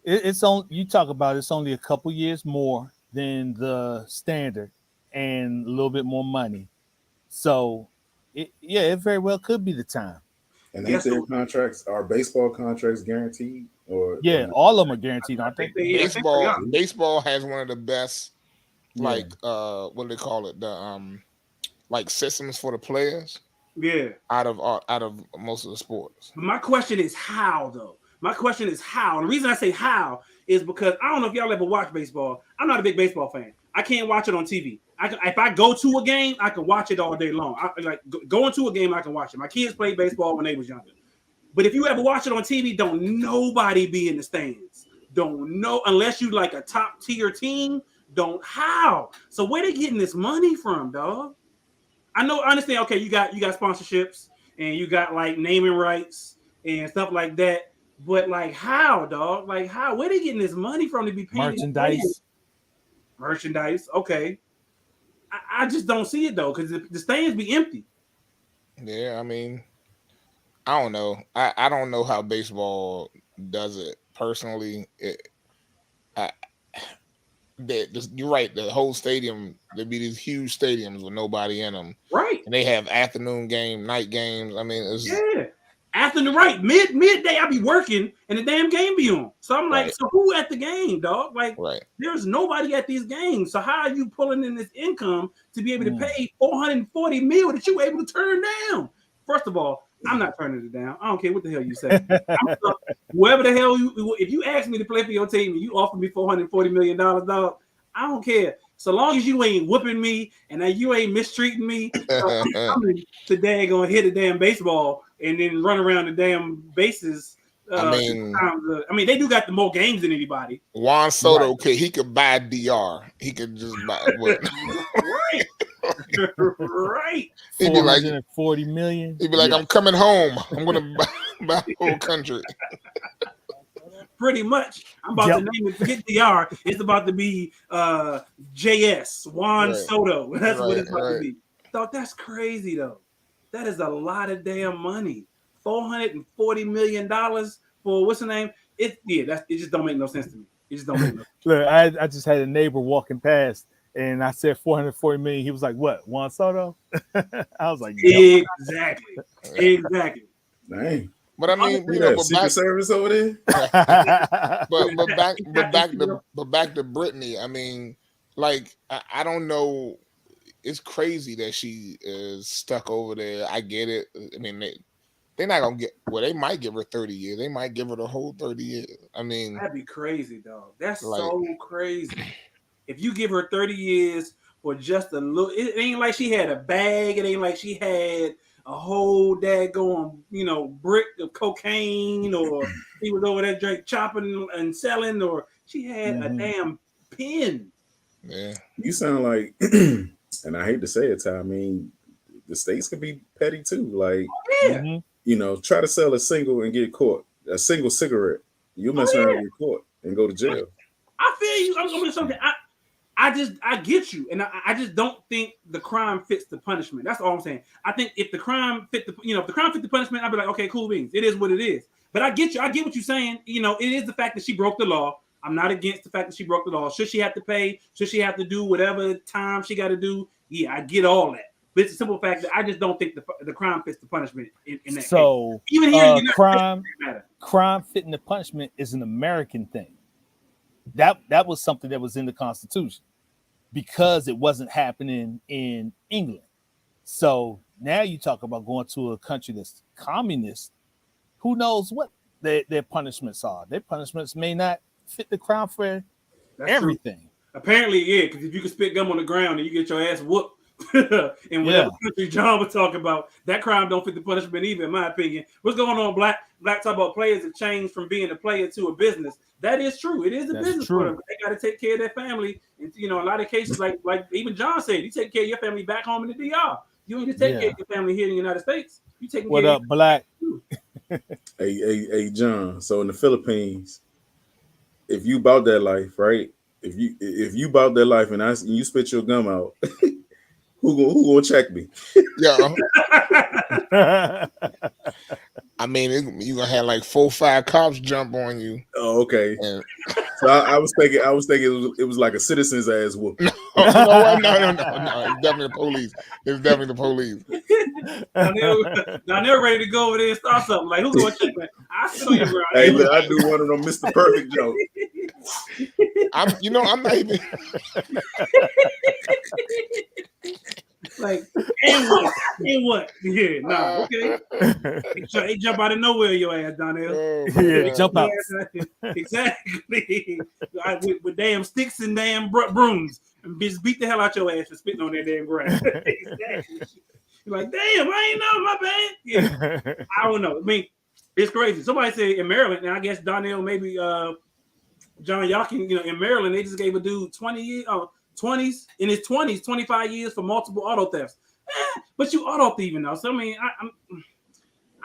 It's on. You talk about it's only a couple years more than the standard and a little bit more money. So it very well could be the time. And ain't their contracts, are baseball contracts guaranteed? Or all of them are guaranteed, aren't they? Baseball has one of the best, what do they call it? The like systems for the players. Yeah. Out of most of the sports. But my question is how, though. My question is how. And the reason I say how is because I don't know if y'all ever watch baseball. I'm not a big baseball fan. I can't watch it on TV. if I go to a game, I can watch it all day long. Going to a game, I can watch it. My kids played baseball when they was younger. But if you ever watch it on TV, don't nobody be in the stands. Don't know unless you like a top tier team. Don't how. So where they getting this money from, dog? I understand. Okay, you got sponsorships and you got like naming rights and stuff like that. But like how, dog? Like how? Where they getting this money from to be paying merchandise? Okay, I just don't see it though because the stands be empty. Yeah, I mean, I don't know. I don't know how baseball does it personally. You're right. The whole stadium, there'd be these huge stadiums with nobody in them. Right. And they have afternoon game, night games. I mean, afternoon, right? Midday, I be working and the damn game be on. So I'm like, so who at the game, dog? Like, there's nobody at these games. So how are you pulling in this income to be able to pay $440 million that you were able to turn down? First of all, I'm not turning it down. I don't care what the hell you say. Whoever the hell if you ask me to play for your team and you offer me $440 million, dog, I don't care. So long as you ain't whooping me and that you ain't mistreating me, I'm today gonna hit a damn baseball and then run around the damn bases. I mean, they do got the more games than anybody. Juan Soto, he could buy DR. He could just buy right. Right. He'd be like $440 million. He'd be like, I'm coming home. I'm gonna buy the whole country. Pretty much. I'm about to name it. Forget DR. It's about to be JS Juan Soto. That's what it's about to be. So that's crazy though. That is a lot of damn money. $440 million for what's the name? It just don't make no sense to me. It just don't make no sense. Look, I just had a neighbor walking past and I said $440 million. He was like, what? Juan Soto? I was like, exactly. Dang. But I mean, Secret Service over there. but back to Brittany. I mean, like I don't know. It's crazy that she is stuck over there. I get it. I mean, they're not gonna get. Well, they might give her 30 years. They might give her the whole 30 years. I mean, that'd be crazy, dog. That's so crazy. If you give her 30 years for just a little, it ain't like she had a bag. It ain't like she had a whole daggone, brick of cocaine, or he was over there chopping and selling, or she had a damn pen. Yeah. You sound like, and I hate to say it, Ty, I mean, the states could be petty too. Like, try to sell a single and get caught. A single cigarette, you mess around and get caught and go to jail. I feel you. I'm going to something. I get you, and I just don't think the crime fits the punishment. That's all I'm saying. I think if the crime fit the punishment, I'd be like, okay, cool beans. It is what it is. But I get you. I get what you're saying. It is the fact that she broke the law. I'm not against the fact that she broke the law. Should she have to pay? Should she have to do whatever time she got to do? Yeah, I get all that. But it's a simple fact that I just don't think the crime fits the punishment in that case. Even here, crime fitting the punishment is an American thing. That was something that was in the Constitution because it wasn't happening in England. So now you talk about going to a country that's communist. Who knows what their punishments are? Their punishments may not fit the crime for everything. True. Apparently, yeah, because if you can spit gum on the ground and you get your ass whooped, and whatever country John was talking about, that crime don't fit the punishment either, in my opinion. What's going on, Black? Black talk about players have changed from being a player to a business. That is true. It is a business for them. They got to take care of their family. And a lot of cases, like even John said, you take care of your family back home in the DR. You ain't just take care of your family here in the United States. You taking what care up, Black? Hey, John. So in the Philippines, if you bought that life, right? If you bought that life and you spit your gum out, who gonna check me? Yeah. I mean, you gonna have like 4 or 5 cops jump on you. Oh, okay. And so I was thinking it was like a citizen's ass whoop. No. It's definitely the police. It's definitely the police. Now they're ready to go over there and start something. Like, who's gonna check me? I still you, bro. Hey, look, I do one of them Mr. Perfect jokes. I'm not even. Like, and what? Yeah, nah, okay. They jump out of nowhere, your ass, Donnell. Jump out. Exactly. With damn sticks and damn brooms. Bitch, beat the hell out your ass for spitting on that damn grass. Exactly. You're like, damn, I ain't know, my bad. Yeah. I don't know. I mean, it's crazy. Somebody said in Maryland, and I guess Donnell, maybe John Yawkin, in Maryland, they just gave a dude 20s, in his 20s, 25 years for multiple auto thefts. But you auto thieving though. So I mean, I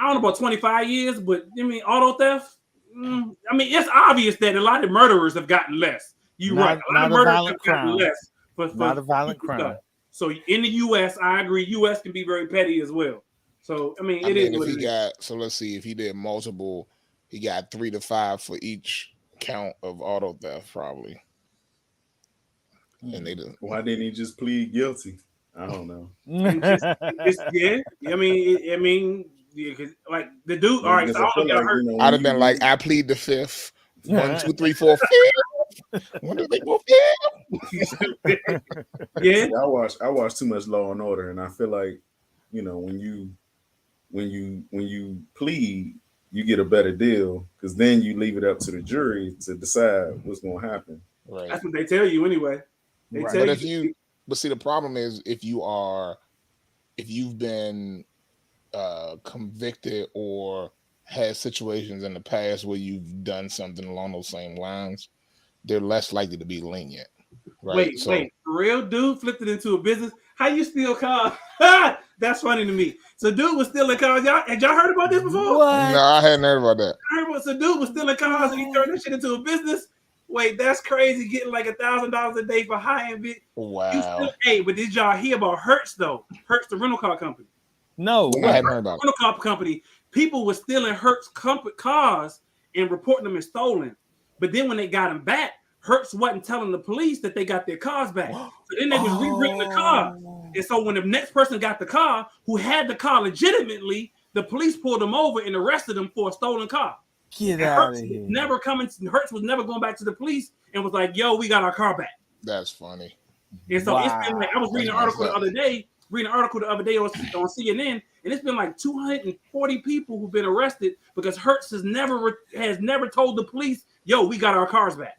don't know about 25 years, but I mean, auto theft. I mean, it's obvious that a lot of murderers have gotten less. You're right. A lot of murderers have gotten less for not a violent crime. Stuff. So in the U.S., I agree. U.S. can be very petty as well. So I mean, so let's see, if he did multiple, he got 3 to 5 for each count of auto theft, probably. And why didn't he just plead guilty? I don't know. Yeah. I mean, yeah, cause like the dude. All right, so I don't know if y'all heard. I'd have been like, I plead the 5th. 1, 2, 3, 4, 5th. When do they go 5th? Yeah. See, I watch too much Law and Order, and I feel like, when you plead, you get a better deal, because then you leave it up to the jury to decide what's going to happen. Right. That's what they tell you anyway. But see, the problem is if you've been convicted or had situations in the past where you've done something along those same lines, they're less likely to be lenient. Right? Wait, real dude flipped it into a business. How you steal cars? That's funny to me. So dude was stealing cars. Had y'all heard about this before? What? No, I hadn't heard about that. So dude was stealing cars and he turned that shit into a business. Wait, that's crazy. Getting like $1,000 a day for high-end bit. Wow. But did y'all hear about Hertz though? Hertz, the rental car company. No, I hadn't heard about rental car company. People were stealing Hertz cars and reporting them as stolen. But then when they got them back, Hertz wasn't telling the police that they got their cars back. So then they was rewritten the car. And so when the next person got the car, who had the car legitimately, the police pulled them over and arrested them for a stolen car. Get out of here. Hertz was never going back to the police and was like, yo, we got our car back. That's funny. And so it's been like, I was reading an article the other day on CNN, and it's been like 240 people who've been arrested because Hertz has never told the police, yo, we got our cars back.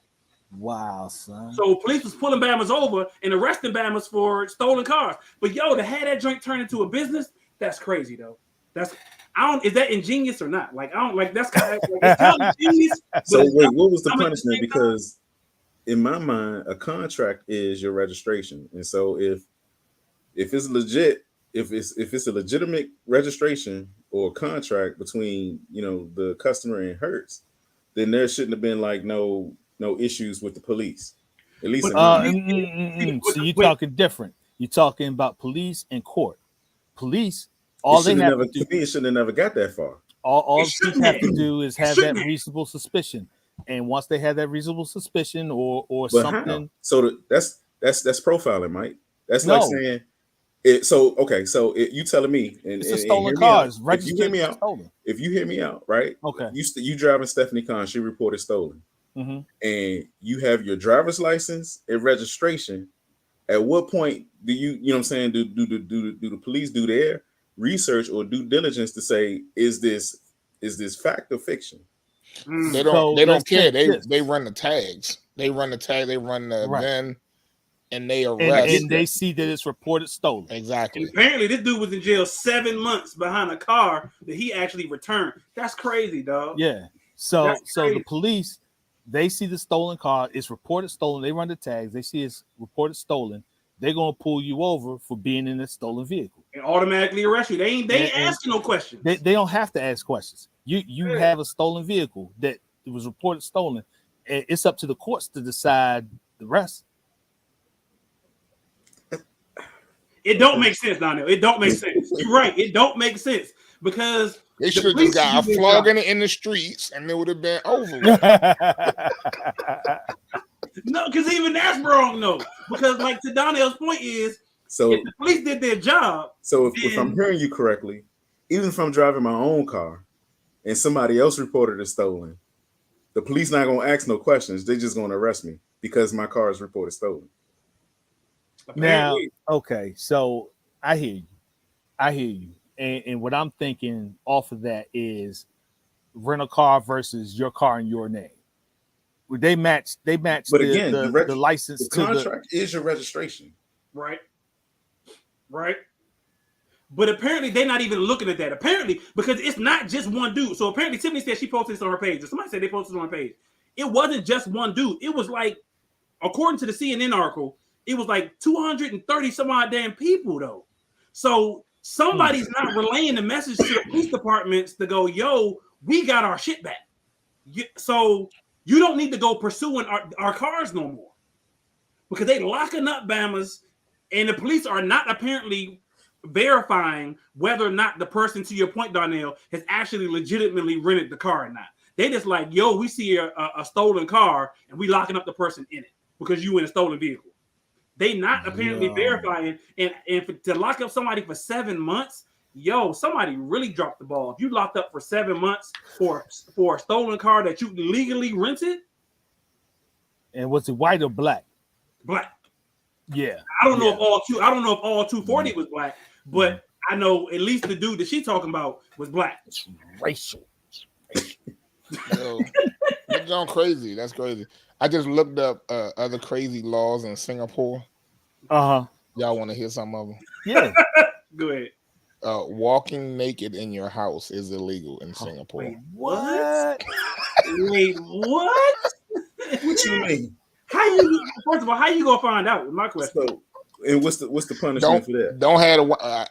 Wow, son. So police was pulling Bammers over and arresting Bammers for stolen cars. But yo, to have that joint turn into a business, that's crazy though. Is that ingenious or not? Like, I don't like that's kind of it's kind of ingenious. So wait, what was the punishment? Because in my mind, a contract is your registration. And so if it's legit, if it's a legitimate registration or contract between the customer and Hertz, then there shouldn't have been like no issues with the police. At least so you're talking different. You're talking about police and court. Police, all they have to do, it shouldn't have never got that far. All police have to do is have that reasonable suspicion, and once they have that reasonable suspicion or something, how? So that's profiling, Mike. That's like saying it. So okay, so you telling me it's a stolen cars. If you hear me out, right? Okay, you driving Stephanie Kahn, she reported stolen. Mm-hmm. And you have your driver's license and registration. At what point do you know what I'm saying? Do the police do their research or due diligence to say, is this fact or fiction? They don't care. They run the tags. They run the VIN, and they arrest. And they see that it's reported stolen. Exactly. And apparently, this dude was in jail 7 months behind a car that he actually returned. That's crazy, dog. Yeah. So the police, they see the stolen car, it's reported stolen. They run the tags. They see it's reported stolen. They're gonna pull you over for being in a stolen vehicle and automatically arrest you. They ain't asking no questions. They don't have to ask questions. You have a stolen vehicle that was reported stolen. It's up to the courts to decide the rest. It don't make sense, Donnell. It don't make sense. You're right. It don't make sense because they should have just got a flogging in the streets and it would have been over. No, because even that's wrong, though. Because, like, to Donnell's point is, so if the police did their job. So if I'm hearing you correctly, even if I'm driving my own car and somebody else reported it stolen, the police not gonna ask no questions. They're just gonna arrest me because my car is reported stolen. Now, okay, so I hear you. And what I'm thinking off of that is rent a car versus your car in your name. They match. But again, the license the to contract is your registration. Right. But apparently they're not even looking at that. Apparently, because it's not just one dude. So apparently Tiffany said she posted this on her page. Or somebody said they posted it on her page. It wasn't just one dude. It was like, according to the CNN article, it was like 230 some odd damn people though. So somebody's not relaying the message to the police departments to go, yo, we got our shit back. So you don't need to go pursuing our cars no more. Because they locking up Bammers, and the police are not apparently verifying whether or not the person, to your point, Darnell, has actually legitimately rented the car or not. They just like, yo, we see a stolen car and we locking up the person in it because you in a stolen vehicle. They not apparently verifying, and to lock up somebody for 7 months, yo, somebody really dropped the ball. If you locked up for 7 months for a stolen car that you legally rented. And was it white or black? Black. Yeah. I don't know if all 240 was black. But I know at least the dude that she's talking about was black. It's racial. Yo, it's gone crazy. That's crazy. I just looked up other crazy laws in Singapore. Y'all want to hear some of them? Yeah. Go ahead. Walking naked in your house is illegal in Singapore. Wait, what? Wait, what? What you mean? First of all, how you gonna find out? My question. So, and what's the punishment for that?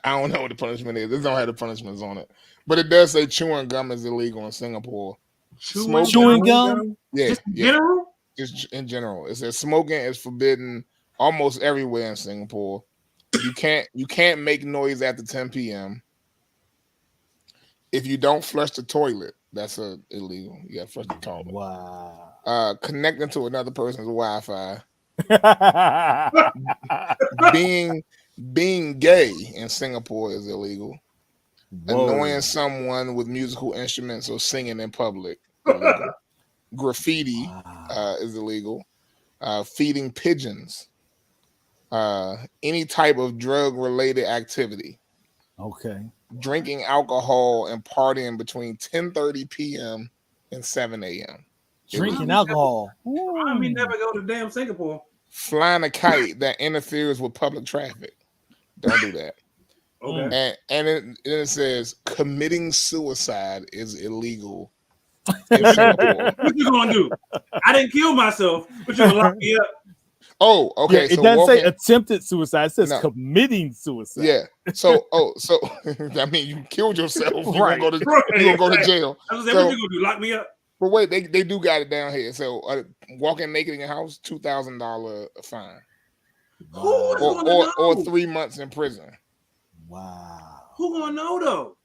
I don't know what the punishment is. This don't have the punishments on it, but it does say chewing gum is illegal in Singapore. Chewing gum? Yeah, just in general. Just in general, it says smoking is forbidden almost everywhere in Singapore. You can't make noise after 10 p.m. If you don't flush the toilet, that's illegal. You got to flush the toilet. Wow. Connecting to another person's Wi-Fi. being gay in Singapore is illegal. Whoa. Annoying someone with musical instruments or singing in public. Illegal. Graffiti is illegal. Feeding pigeons. Any type of drug-related activity. Okay. Drinking alcohol and partying between 10:30 p.m. and 7 a.m. Drinking alcohol. I mean, never go to damn Singapore. Flying a kite that interferes with public traffic. Don't do that. Okay. And it says committing suicide is illegal in Singapore. What you gonna do? I didn't kill myself, but you gonna lock me up. Oh, okay. Yeah, it doesn't say attempted suicide. It says committing suicide. Yeah. So I mean, you killed yourself. You're Right. gonna go to jail. I was like, what you gonna do? Lock me up? But wait, they do got it down here. So walking naked in your house, $2,000 fine. Or 3 months in prison. Wow. Who gonna know though?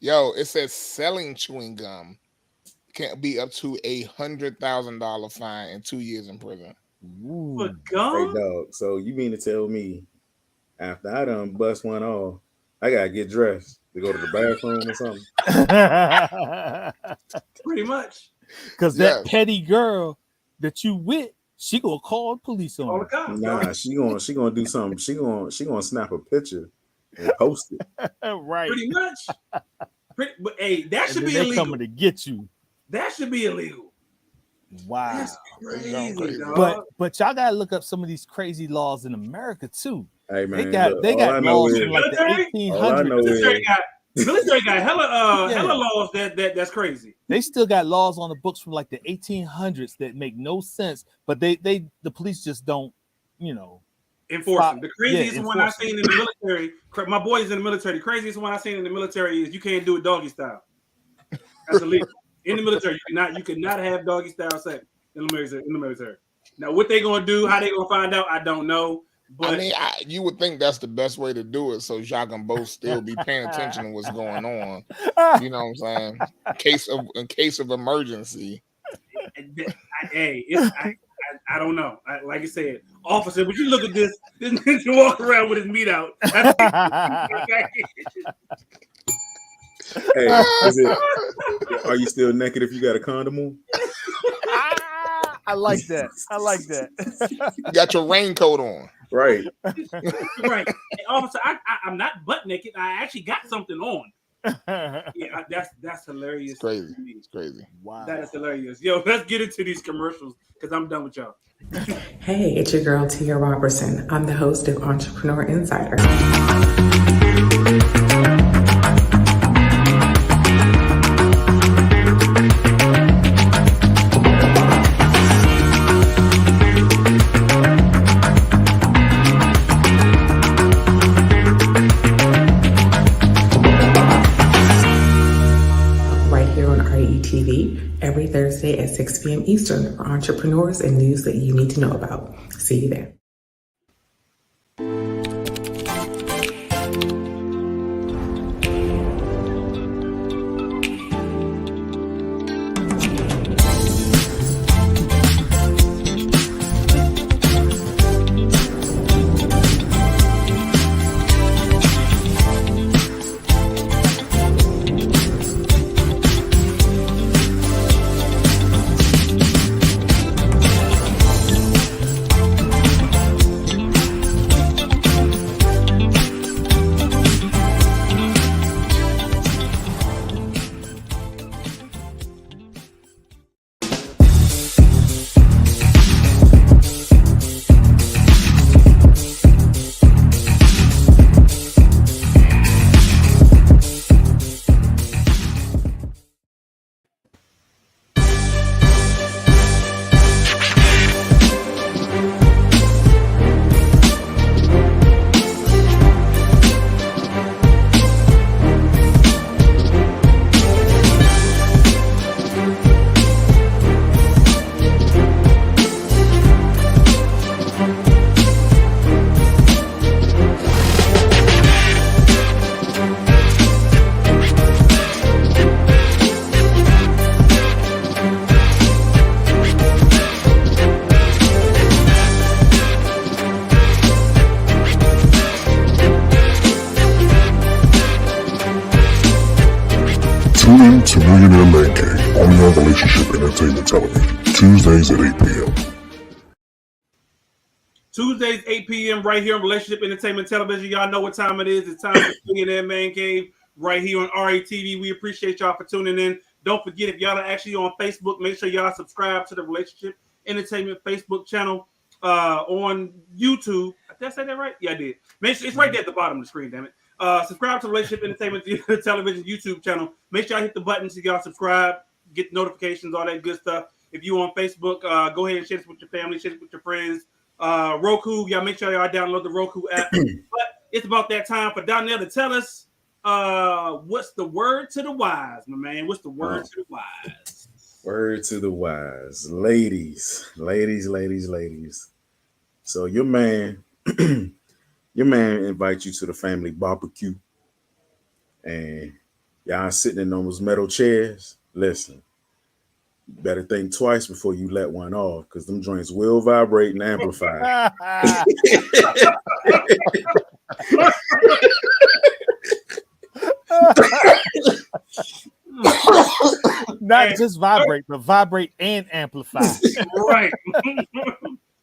Yo, it says selling chewing gum can be up to $100,000 fine and 2 years in prison. For gum? Hey dog, so you mean to tell me after I done bust one off, I gotta get dressed to go to the bathroom or something? Pretty much. Because that petty girl that you with, she gonna call the police on her. Nah, she gonna do something. She gonna snap a picture and post it. Right. Pretty much. But hey, that should be they illegal. Coming to get you. That should be illegal. Wow. That's crazy, dog. But y'all gotta look up some of these crazy laws in America too. Hey man, they got laws from like the 1800s. Military got hella laws that's crazy. They still got laws on the books from like the 1800s that make no sense, but the police just don't, enforce them. The craziest one I seen in the military, my boy is in the military. The craziest one I seen in the military is you can't do it doggy style. That's illegal. In the military, you cannot have doggy style sex in the military. Now, what they gonna do, how they gonna find out, I don't know. But I mean, you would think that's the best way to do it, so y'all can both still be paying attention to what's going on. You know what I'm saying? In case of emergency. I don't know. Like I said, officer, would you look at this ninja walk around with his meat out? Hey, are you still naked if you got a condom on? I like that. You got your raincoat on. Right. Right. And officer, I'm not butt naked. I actually got something on. Yeah, that's hilarious. It's crazy. It's crazy. Wow. That is hilarious. Yo, let's get into these commercials because I'm done with y'all. Hey, it's your girl Tia Robertson. I'm the host of Entrepreneur Insider. Right here on RETV every Thursday at 6 p.m. Eastern for entrepreneurs and news that you need to know about. See you there. Tune in to Millionaire M.A.N, only on Relationship Entertainment Television, Tuesdays at 8 p.m. Tuesdays, 8 p.m. right here on Relationship Entertainment Television. Y'all know what time it is. It's time for Millionaire M.A.N Cave right here on RETV. We appreciate y'all for tuning in. Don't forget, if y'all are actually on Facebook, make sure y'all subscribe to the Relationship Entertainment Facebook channel on YouTube. Did I say that right? Yeah, I did. Make sure it's right there at the bottom of the screen, damn it. Subscribe to Relationship Entertainment Television YouTube channel. Make sure y'all hit the button so y'all subscribe, get notifications, all that good stuff. If you on Facebook, go ahead and share this with your family, share this with your friends. Roku, y'all make sure y'all download the Roku app. But it's about that time for Donnell to tell us what's the word to the wise, my man. What's the word to the wise? Word to the wise. Ladies. So your man invites you to the family barbecue and y'all sitting in those metal chairs. Listen, you better think twice before you let one off because them joints will vibrate and amplify. Not just vibrate, but vibrate and amplify. Right.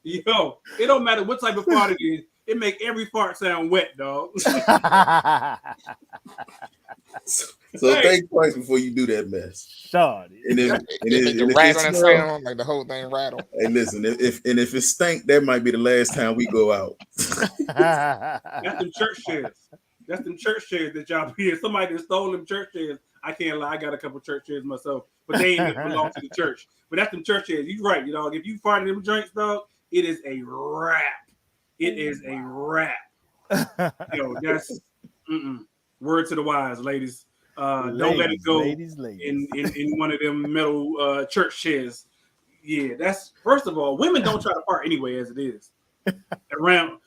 Yo, it don't matter what type of fart it is. It make every fart sound wet, dog. So think twice before you do that mess. Sure. And the rattling sound, like the whole thing rattle. Hey, listen, if it stank, that might be the last time we go out. That's them church chairs. That's them church chairs that y'all hear. Somebody that stole them church chairs. I can't lie, I got a couple church chairs myself, but they ain't belong to the church. But that's them church chairs. You're right, dog. If you fart in them joints, dog, it is a wrap. It is a wrap. Yo, that's word to the wise, ladies. Don't let it go in one of them metal church chairs. Yeah, that's first of all, women don't try to fart anyway, as it is. Around,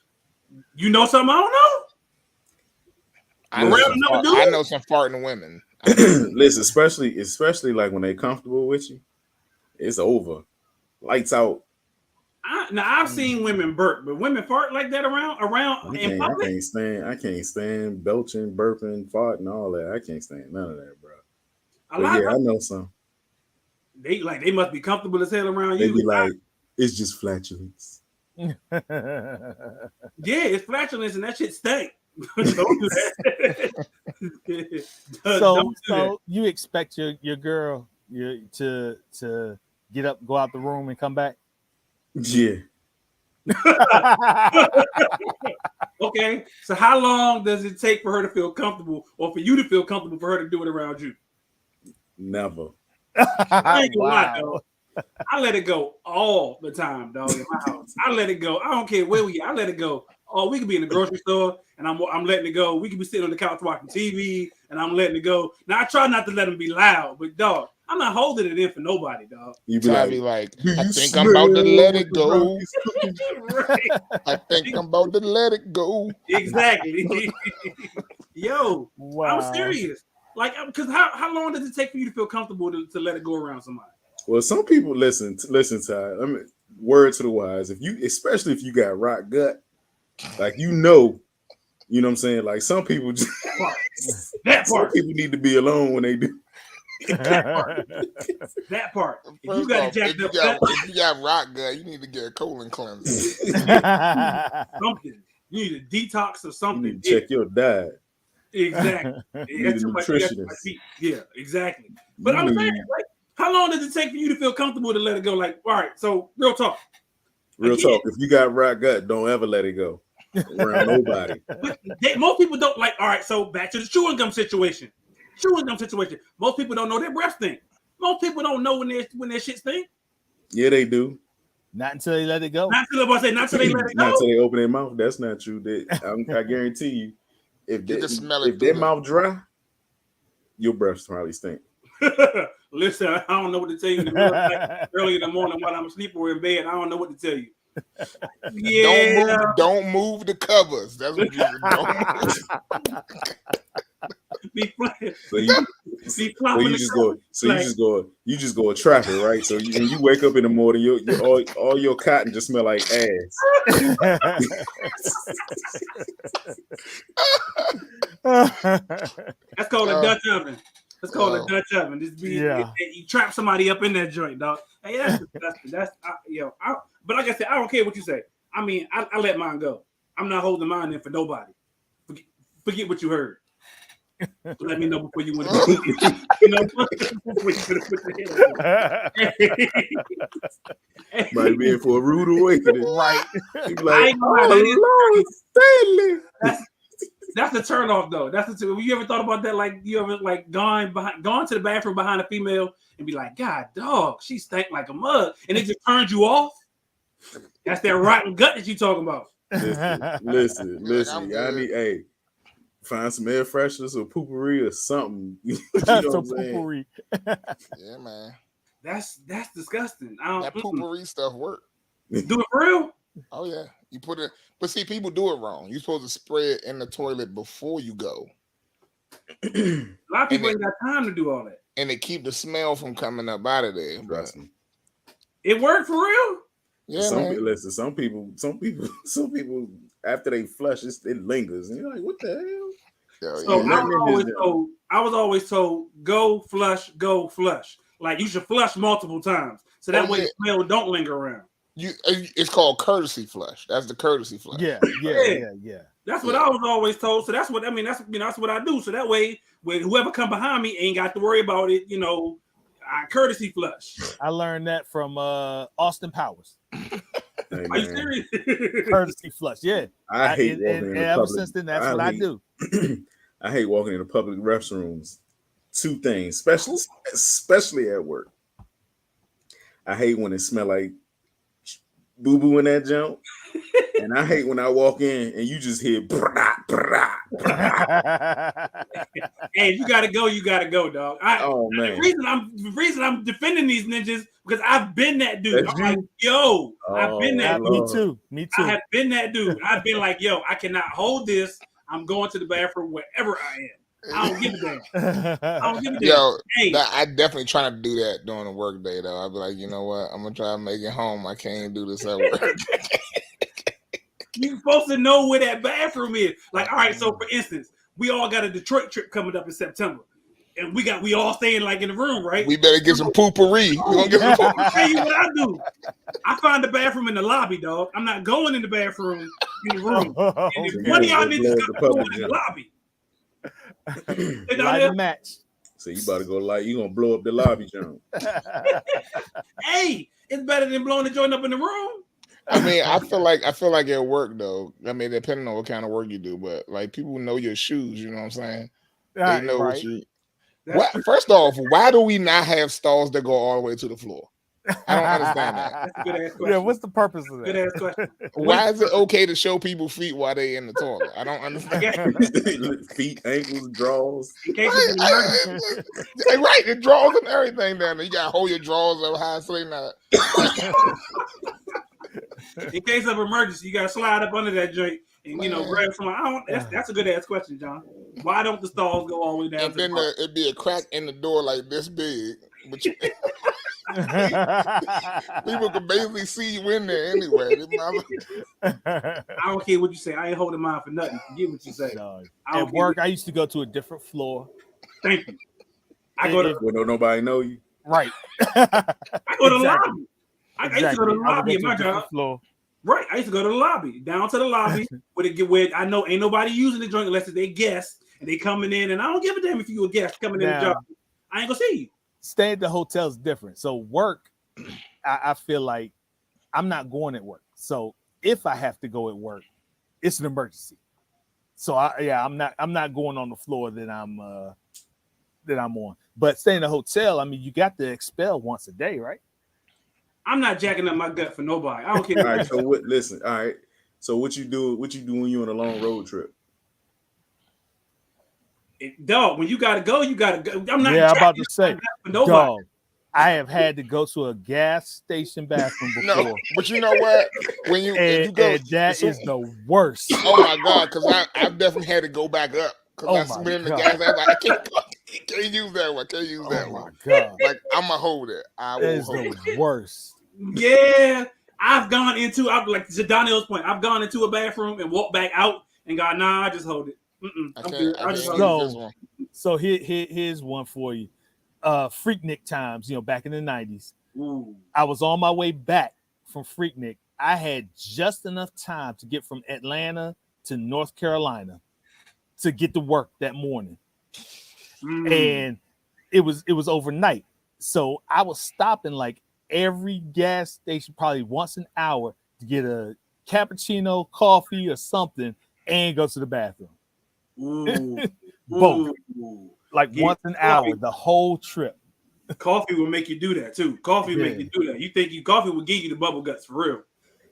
you know something I don't know. I know some farting women. Listen, especially like when they're comfortable with you, it's over. Lights out. I've seen women burp, but women fart like that around in public. I can't stand belching, burping, farting, all that. I can't stand none of that, bro. I know some. They must be comfortable as hell around They you. be like, it's just flatulence. Yeah, it's flatulence and that shit stank. Don't do that. Don't do that. So you expect your girl to get up, go out the room, and come back? Yeah. Okay, so how long does it take for her to feel comfortable, or for you to feel comfortable for her to do it around you? Never. I ain't gonna lie, dog. I let it go all the time, dog. In my house, I let it go. I don't care where we are. I let it go. Oh, we could be in the grocery store, and I'm letting it go. We could be sitting on the couch watching TV, and I'm letting it go. Now I try not to let them be loud, but dog, I'm not holding it in for nobody, dog. You be like, I think I'm about to let it go. Right. I think I'm about to let it go. Exactly. Yo, Wow. I'm serious. Like, because how long does it take for you to feel comfortable to let it go around somebody? Well, some people listen, Ty. I mean, word to the wise. Especially if you got rock gut, like you know what I'm saying. Like some people, some people need to be alone when they do. That part. If you First got off, if you got rock gut, you need to get a colon cleanser. something. You need a detox or something. You need to check your diet. Exactly. You need a nutritionist. Yeah, exactly. But I'm saying, like, how long does it take for you to feel comfortable to let it go? Like, all right, so real talk. Real talk. If you got rock gut, don't ever let it go around nobody. But most people don't like. All right, so back to the chewing gum situation. Most people don't know their breath stink. Most people don't know when their shit stink. Yeah, they do. Not until they let it go. Not until they let it go. Not until they open their mouth. That's not true. I guarantee you, if their mouth dry, your breath probably stink. Listen, I don't know what to tell you. Early in the morning while I'm asleep or in bed, I don't know what to tell you. Yeah. Don't move the covers. That's what you do. You just go trap it, right? So when you wake up in the morning, all your cotton just smell like ass. That's called a Dutch oven. That's called a Dutch oven. You trap somebody up in that joint, dog. Hey, that's but like I said, I don't care what you say. I mean, I let mine go. I'm not holding mine in for nobody. Forget what you heard. Let me know before you went to before you put your head on. Might be in for a rude awakening. Right. Like, oh, Lord, Stanley. That's the turn off though. You ever thought about that? Like you ever like gone to the bathroom behind a female and be like, God dog, she stank like a mug, and it just turns you off? That's that rotten gut that you talking about. Listen. I need find some air fresheners or poopery or something. You know what I'm saying? Yeah, man. That's disgusting. That poopery stuff work. Do it for real? Oh yeah. You put it, but see, people do it wrong. You're supposed to spray it in the toilet before you go. A lot of people ain't got time to do all that. And it keep the smell from coming up out of there. Trust me. It worked for real? Yeah, some people after they flush, it lingers, and you're like, what the hell? So I was always told, go flush. Like you should flush multiple times, so that way the smell don't linger around. It's called courtesy flush. That's the courtesy flush. Yeah. That's what I was always told. So that's what I mean. That's what I do. So that way, when whoever come behind me ain't got to worry about it. I courtesy flush. I learned that from Austin Powers. Hey, are you serious? Courtesy flush. Yeah. I hate walking in ever since then, that's what I do. I hate walking into public restrooms. Two things, especially at work. I hate when it smell like boo-boo in that junk. And I hate when I walk in and you just hear brah, brah, brah. Hey, you gotta go, dog. Man. The reason I'm defending these ninjas because I've been that dude. That's I'm like, yo, I've been that dude. Me too. I have been that dude. I've been like, yo, I cannot hold this. I'm going to the bathroom wherever I am. I don't give a damn. Yo, I definitely try to do that during the work day, though. I'll be like, you know what? I'm gonna try to make it home. I can't do this at work. You're supposed to know where that bathroom is. Like, all right, so for instance, we all got a Detroit trip coming up in September. And we all staying like in the room, right? We better get some poopery. We're gonna get some poopery. I'll tell you what I do. I find the bathroom in the lobby, dog. I'm not going in the bathroom in the room. Oh, And if okay. one of y'all Blow niggas up got the to go public in the gym. lobby. They down Light there, a match. So you about to go like you gonna blow up the lobby, John. hey, it's better than blowing the joint up in the room. I mean, I feel like at work though. I mean, depending on what kind of work you do, but like people know your shoes. You know what I'm saying? They know what you. What? First off, why do we not have stalls that go all the way to the floor? I don't understand that. That's a good ass question. Yeah, what's the purpose of that? Good ass question. Why is it okay to show people feet while they in the toilet? I don't understand. Feet, ankles, drawers. In case of an emergency. Right, the drawers and everything down there. You gotta hold your drawers up high so they not. In case of emergency, you gotta slide up under that joint and grab someone. That's a good ass question, John. Why don't the stalls go all the way down? And then it'd be a crack in the door like this big, but people can basically see you in there anyway. I don't care what you say. I ain't holding mine for nothing. Forget what you say. At work, I used to go to a different floor. Thank you. I go to where don't nobody know you. Right. I go to the lobby. I used to go to the lobby at my job. Floor. Right. I used to go to the lobby, down to the lobby where I know ain't nobody using the joint unless it's their guest and they coming in, and I don't give a damn if you a guest coming in the job. I ain't gonna see you. Staying at the hotel is different. So work, I feel like I'm not going at work. So if I have to go at work, it's an emergency. So I'm not going on the floor that I'm on. But staying in a hotel, I mean, you got to expel once a day, right? I'm not jacking up my gut for nobody. I don't care. All right. So what? Listen. All right. So what you do? What you do when you on a long road trip? Dog, when you gotta go, you gotta go. I'm not. Yeah, I'm about to say, for nobody. dog. I have had to go to a gas station bathroom before. No, but you know what? When you, and, you go, and that is the worst. Oh my god! Because I've definitely had to go back up because I been in the gas. I was like, I can't use that one. Can't use that one. Oh my god! Like I'm gonna hold it. I will hold it. The worst. Yeah, I've gone into. Like to Donnell's point, I've gone into a bathroom and walked back out and got I just hold it. So here's one for you. Freaknik times, back in the 90s. Ooh. I was on my way back from Freaknik. I had just enough time to get from Atlanta to North Carolina to get to work that morning. And it was overnight. So I was stopping like every gas station probably once an hour to get a cappuccino, coffee, or something, and go to the bathroom. Both. Like once an hour, the whole trip. Coffee will make you do that too. Coffee will make you do that. You think coffee will give you the bubble guts for real.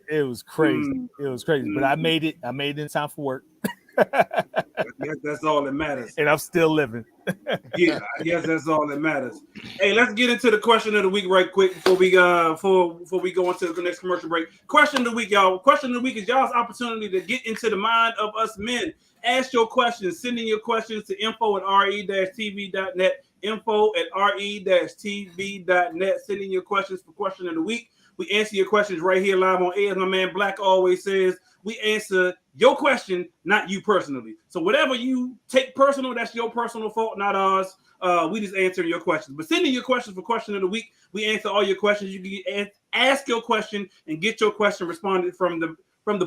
It was crazy. It was crazy. But I made it. I made it in time for work. That's all that matters. And I'm still living. Yeah, I guess that's all that matters. Hey, let's get into the question of the week right quick before we go into the next commercial break. Question of the week, y'all. Question of the week is y'all's opportunity to get into the mind of us men. Ask your questions. Send in your questions to info@re-tv.net. info@re-tv.net. Send in your questions for question of the week. We answer your questions right here live on air. As my man Black always says, we answer your question, not you personally. So whatever you take personal, that's your personal fault, not ours. We just answer your questions. But send in your questions for question of the week. We answer all your questions. You can ask your question and get your question responded from the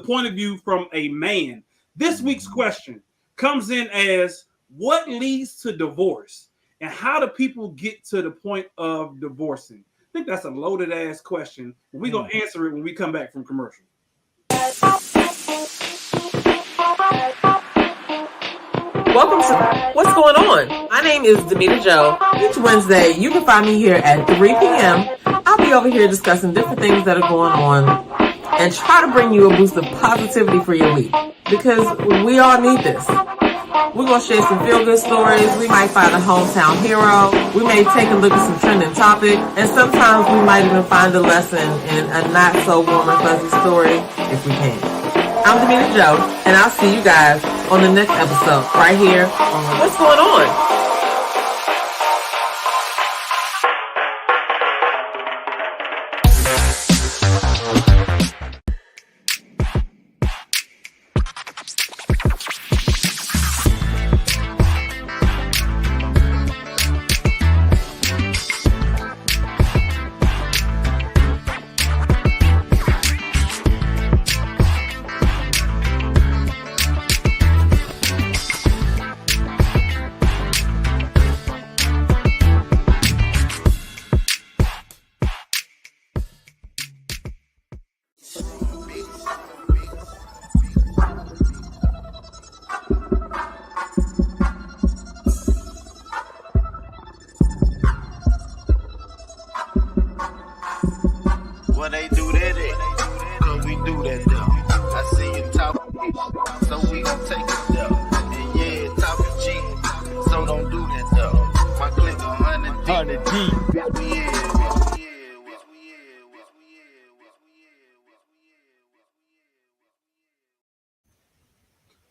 point of view from a man. This week's question comes in as, what leads to divorce? And how do people get to the point of divorcing? I think that's a loaded ass question. We're going to answer it when we come back from commercial. Welcome to What's Going On? My name is Demetra Joe. Each Wednesday, you can find me here at 3 p.m. I'll be over here discussing different things that are going on and try to bring you a boost of positivity for your week, because we all need this. We're going to share some feel-good stories. We might find a hometown hero. We may take a look at some trending topic. And sometimes we might even find a lesson in a not-so-warm and fuzzy story if we can. I'm Demetra Joe, and I'll see you guys on the next episode right here on What's Going On?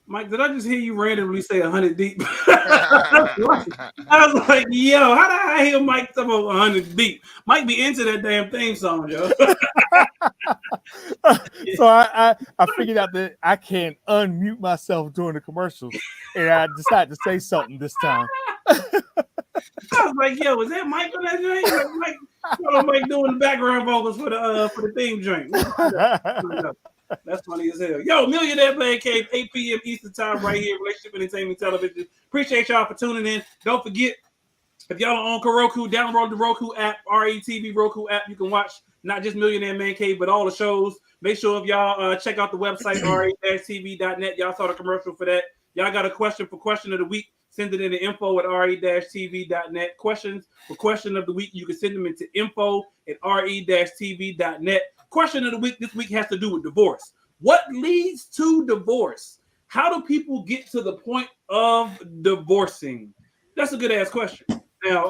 Mike, did I just hear you randomly say 100 deep? I was like, yo, how did I hear Mike talk about 100 deep? Mike be into that damn theme song, yo. So I figured out that I can't unmute myself during the commercials, and I decided to say something this time. I was like, yo, is that Mike on that joint? Mike doing the background vocals for the theme joint. That's funny as hell. Yo, Millionaire M.A.N, 8 p.m. Eastern time right here, Relationship Entertainment Television. Appreciate y'all for tuning in. Don't forget, if y'all are on Roku, download the Roku app, RETV Roku app. You can watch not just Millionaire M.A.N, but all the shows. Make sure if y'all check out the website, re-tv.net. Y'all saw the commercial for that. Y'all got a question for question of the week. Send it in to info@re-tv.net. Questions for question of the week, you can send them into info@re-tv.net. Question of the week this week has to do with divorce. What leads to divorce? How do people get to the point of divorcing? That's a good ass question. Now,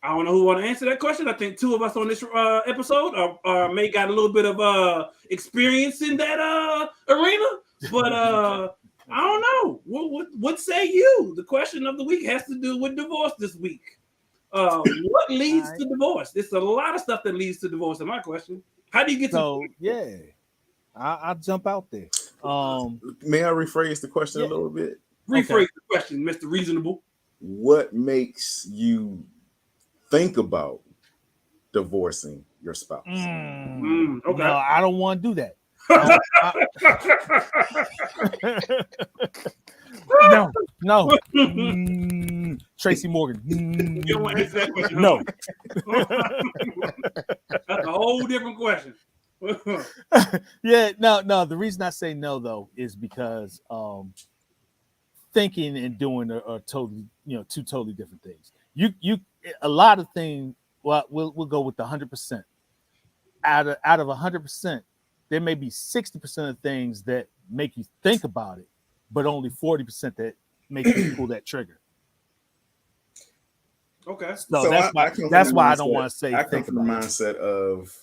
I don't know who want to answer that question. I think two of us on this episode may got a little bit of experience in that arena, but I don't know. What say you? The question of the week has to do with divorce this week. What leads to divorce? There's a lot of stuff that leads to divorce. In my question, how do you get to? Yeah, I'll jump out there. May I rephrase the question a little bit? Rephrase the question, Mr. Reasonable. What makes you think about divorcing your spouse? Okay. No, I don't want to do that. No. Tracy Morgan. You don't want to answer that question. No. That's a whole different question. Yeah, no. The reason I say no though is because thinking and doing are totally, two totally different things. You a lot of things. Well, we'll go with the 100%. Out of 100%, there may be 60% of things that make you think about it, but only 40% that make you pull that trigger. Okay. So that's why I don't want to say. I come from the mindset of,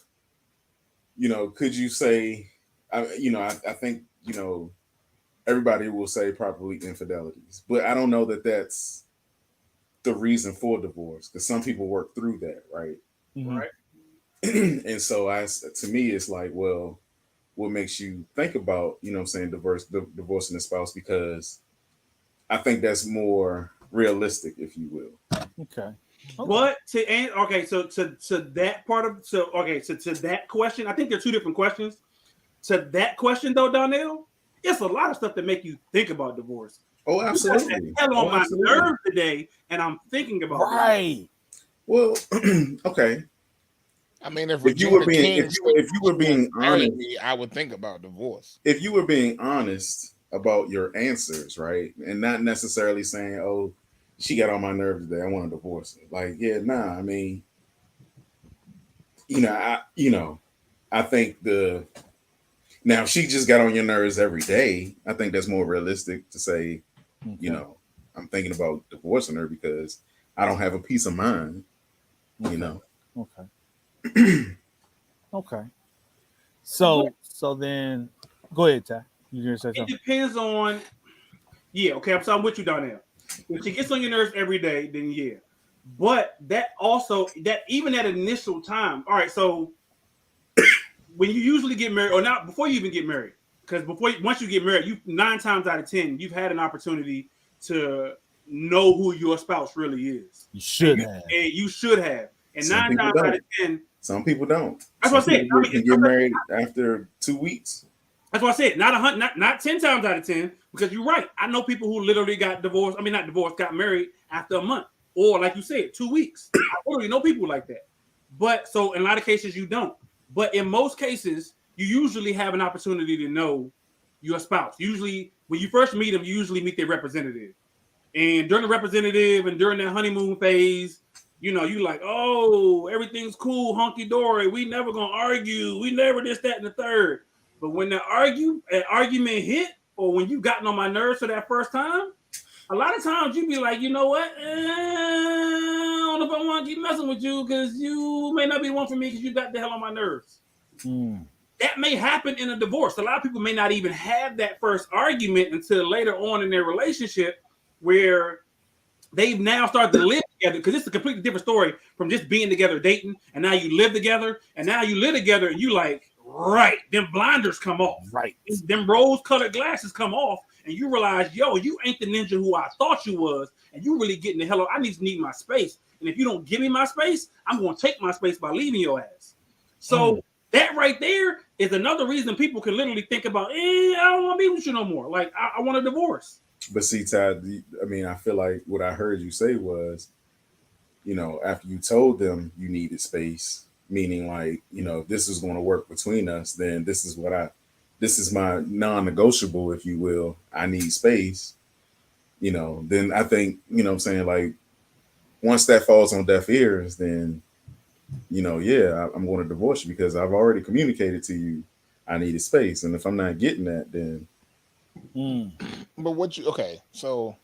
could you say, I think, everybody will say probably infidelities, but I don't know that that's the reason for divorce, because some people work through that, right? Mm-hmm. Right. And so to me, it's like, well, what makes you think about, divorcing a spouse? Because I think that's more realistic, if you will. Okay. But to that part of to that question, I think they're two different questions. To that question though, Donnell, it's a lot of stuff that make you think about divorce. Oh, absolutely. Hell on my nerve today, and I'm thinking about right. Well, okay. I mean, if you were being honest, I would think about divorce. If you were being honest about your answers, right, and not necessarily saying, "Oh, she got on my nerves today, I want to divorce her." Like, yeah, nah. I mean, I think now if she just got on your nerves every day, I think that's more realistic to say, Okay. I'm thinking about divorcing her because I don't have a peace of mind. Okay. Okay. So then go ahead, Ty. You gonna say something? It depends on. Yeah. Okay. I'm with you, Donnell. If she gets on your nerves every day, then yeah. But that even at initial time. All right. So when you usually get married, or not before you even get married, because once you get married, you 9 times out of 10 you've had an opportunity to know who your spouse really is. You should have. And you should have. And Some 9 times out of 10, some people don't. That's what I said. You can get married after 2 weeks. That's what I said. Not 10 times out of 10, because you're right. I know people who literally got divorced. I mean, not divorced, got married after a month, or like you said, 2 weeks. I literally know people like that. But so in a lot of cases you don't. But in most cases, you usually have an opportunity to know your spouse. Usually, when you first meet them, you usually meet their representative. And during the representative and during that honeymoon phase, you like, oh, everything's cool, hunky dory. We never gonna argue. We never this, that, and the third. But when an argument hit, or when you gotten on my nerves for that first time, a lot of times you be like, you know what? I don't know if I want to keep messing with you because you may not be one for me because you got the hell on my nerves. that may happen in a divorce. A lot of people may not even have that first argument until later on in their relationship, where they've now started to live together, because it's a completely different story from just being together dating, and now you live together, and now you live together, and you like, right, them blinders come off, Right. them rose-colored glasses come off, and you realize, yo, you ain't the ninja who I thought you was, and you really getting the hell out. I need my space, and if you don't give me my space, I'm going to take my space by leaving your ass. So that right there is another reason people can literally think about, I don't want to be with you no more. Like, I want a divorce. But see, Todd, I mean, I feel like what I heard you say was, after you told them you needed space, meaning like, if this is going to work between us, then this is my non-negotiable, if you will. I need space, then I think, I'm saying, like, once that falls on deaf ears, then, I'm going to divorce you because I've already communicated to you I needed space. And if I'm not getting that, then. But so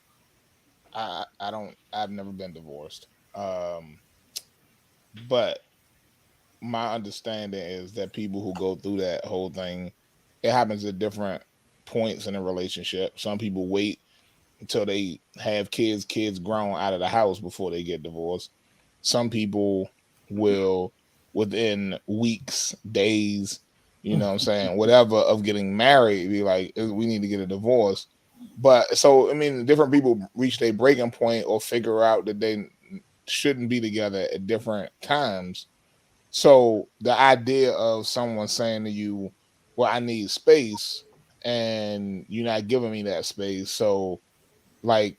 I've never been divorced. But my understanding is that people who go through that whole thing, it happens at different points in a relationship. Some people wait until they have kids grown out of the house before they get divorced. Some people will, within weeks, days, whatever, of getting married, be like, we need to get a divorce. But so, I mean, different people reach their breaking point or figure out that they shouldn't be together at different times. So the idea of someone saying to you, well, I need space, and you're not giving me that space, so like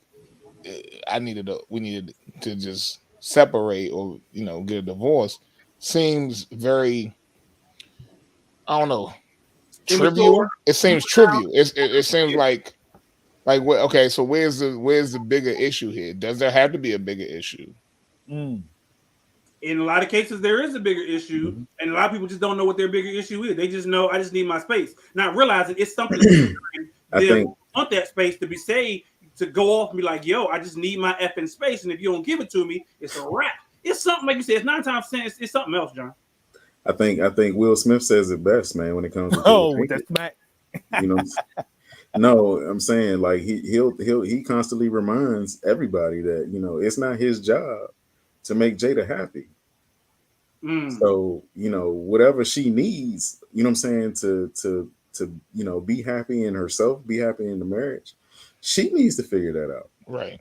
we needed to just separate or get a divorce, seems very, I don't know, trivial. It seems trivial. It seems like what? Okay, so where's the bigger issue here? Does there have to be a bigger issue? In a lot of cases, there is a bigger issue, and a lot of people just don't know what their bigger issue is. They just know, I just need my space, not realizing it's something they want that space to be saved, to go off and be like, yo, I just need my effing space, and if you don't give it to me, it's a wrap. It's something, like you said, it's 9 times 10, it's something else, John. I think Will Smith says it best, man, when it comes to that's smack. No, I'm saying, like, he constantly reminds everybody that it's not his job to make Jada happy. So whatever she needs, what I'm saying, to be happy in herself, be happy in the marriage, she needs to figure that out. Right.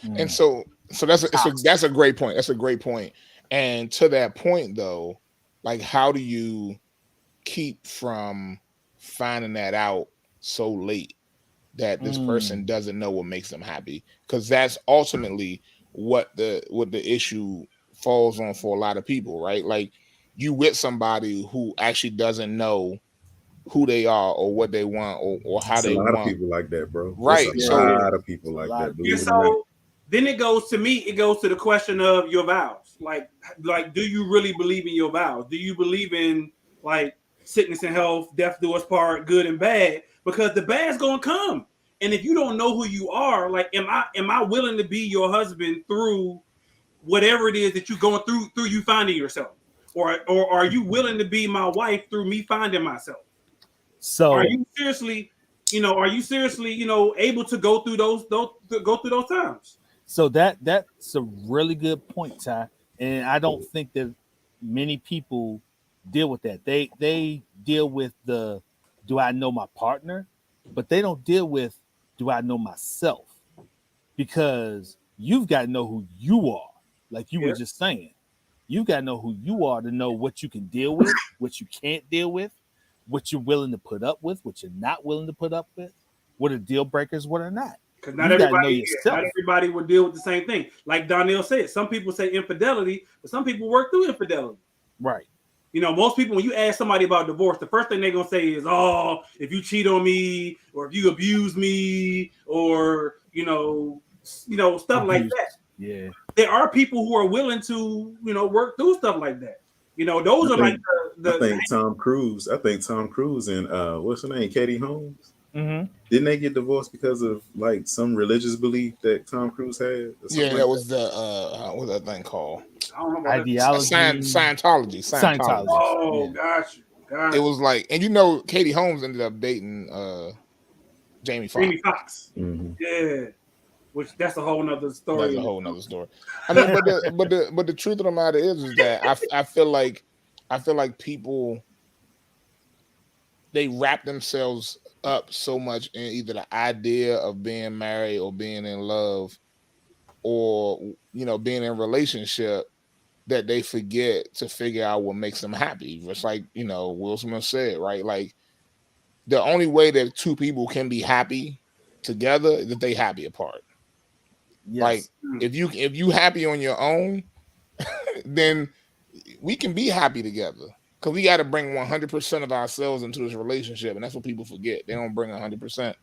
And so that's a great point. That's a great point. And to that point, though, like, how do you keep from finding that out so late that this person doesn't know what makes them happy? Because that's ultimately what the issue falls on for a lot of people, right? Like, you with somebody who actually doesn't know who they are or what they want or how they want. A lot of people like that, bro. Right. There's a lot of people like that. And so then it goes to the question of your vows. Like, do you really believe in your vows? Do you believe in, like, sickness and health, death do us part, good and bad? Because the bad's gonna come. And if you don't know who you are, like, am I willing to be your husband through whatever it is that you're going through you finding yourself? Or are you willing to be my wife through me finding myself? So are you seriously able to go through those times? So that's a really good point, Ty. And I don't think that many people deal with that. They deal with the, do I know my partner? But they don't deal with, do I know myself? Because you've got to know who you are. Like you were just saying, you've got to know who you are to know what you can deal with, what you can't deal with, what you're willing to put up with, what you're not willing to put up with, what are deal breakers, what are not. Because not everybody will deal with the same thing. Like Donnell said, some people say infidelity, but some people work through infidelity. Right. Most people, when you ask somebody about divorce, the first thing they're going to say is, oh, if you cheat on me, or if you abuse me, or, stuff like that. Yeah. There are people who are willing to, work through stuff like that. Those are like the. I think Tom Cruise and what's her name, Katie Holmes. Mm-hmm. Didn't they get divorced because of like some religious belief that Tom Cruise had? Yeah, that was the what's that thing called? I don't know. Ideology. Scientology. Oh, yeah. Gotcha. It was like, and you know, Katie Holmes ended up dating Jamie Foxx. Jamie Foxx. Yeah. Which that's a whole nother story. That's a whole nother story. I mean, but the truth of the matter is that I feel like people, they wrap themselves up so much in either the idea of being married or being in love or, you know, being in a relationship, that they forget to figure out what makes them happy. Just like, you know, Will Smith said, right? Like, the only way that two people can be happy together is that they happy apart. Yes. Like, if you happy on your own, then we can be happy together. Because we got to bring 100% of ourselves into this relationship. And that's what people forget. They don't bring 100%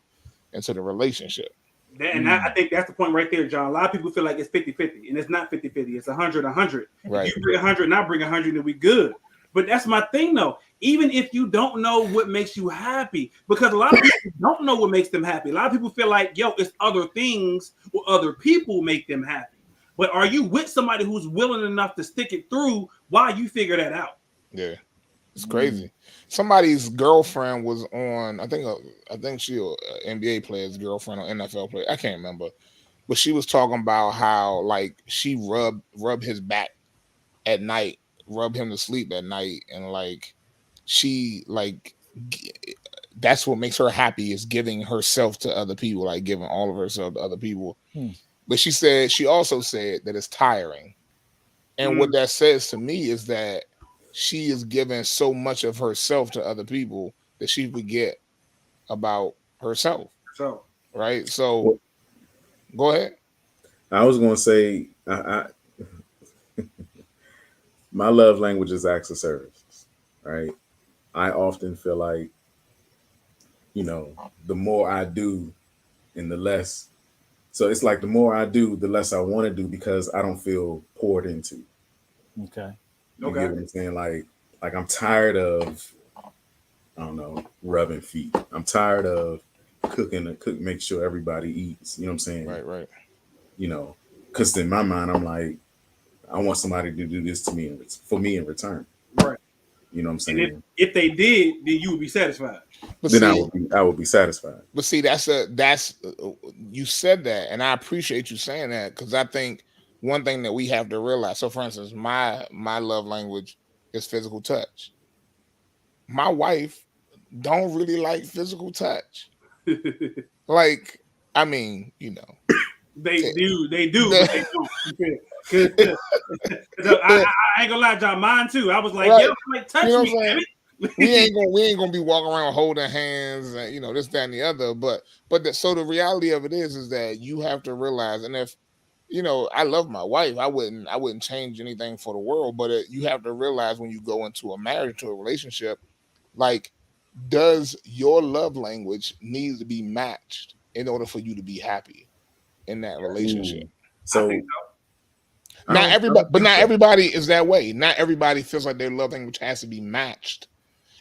into the relationship. I think that's the point right there, John. A lot of people feel like it's 50-50, and it's not 50-50. It's 100-100. Right. If you bring 100 and I bring 100, then we good. But that's my thing, though. Even if you don't know what makes you happy, because a lot of people don't know what makes them happy. A lot of people feel like, yo, it's other things or other people make them happy. But are you with somebody who's willing enough to stick it through while you figure that out? Yeah. It's crazy. Somebody's girlfriend was on, I think she an NBA player's girlfriend or NFL player. I can't remember. But she was talking about how, like, she rub his back at night, rub him to sleep at night, and like she, like, that's what makes her happy, is giving herself to other people, like giving all of herself to other people. But she also said that it's tiring. And what that says to me is that she is giving so much of herself to other people that she forget about herself. So, right. So go ahead. I was going to say, my love language is acts of service, right? I often feel like, you know, the more I do and the less. So it's like the more I do, the less I want to do, because I don't feel poured into. Okay. You get what I'm saying? Like I'm tired of, I don't know, rubbing feet. I'm tired of make sure everybody eats. You know what I'm saying? Right. You know, because in my mind, I'm like, I want somebody to do this to me for me in return. Right. You know what I'm saying? And if they did, then you would be satisfied. But then see, I would be satisfied. But see, that's you said that, and I appreciate you saying that, because I think one thing that we have to realize. So, for instance, my love language is physical touch. My wife don't really like physical touch. Like, I mean, you know, they do, but they don't. I ain't gonna lie, John. Mine too. I was like, right. Yo, like, touch you know me, damn it. we ain't gonna be walking around holding hands and, you know, this, that, and the other. But so the reality of it is that you have to realize, and if, you know, I love my wife, I wouldn't change anything for the world. But you have to realize when you go into a marriage, to a relationship, like, does your love language need to be matched in order for you to be happy in that relationship? So, not everybody is that way. Not everybody feels like their love language has to be matched.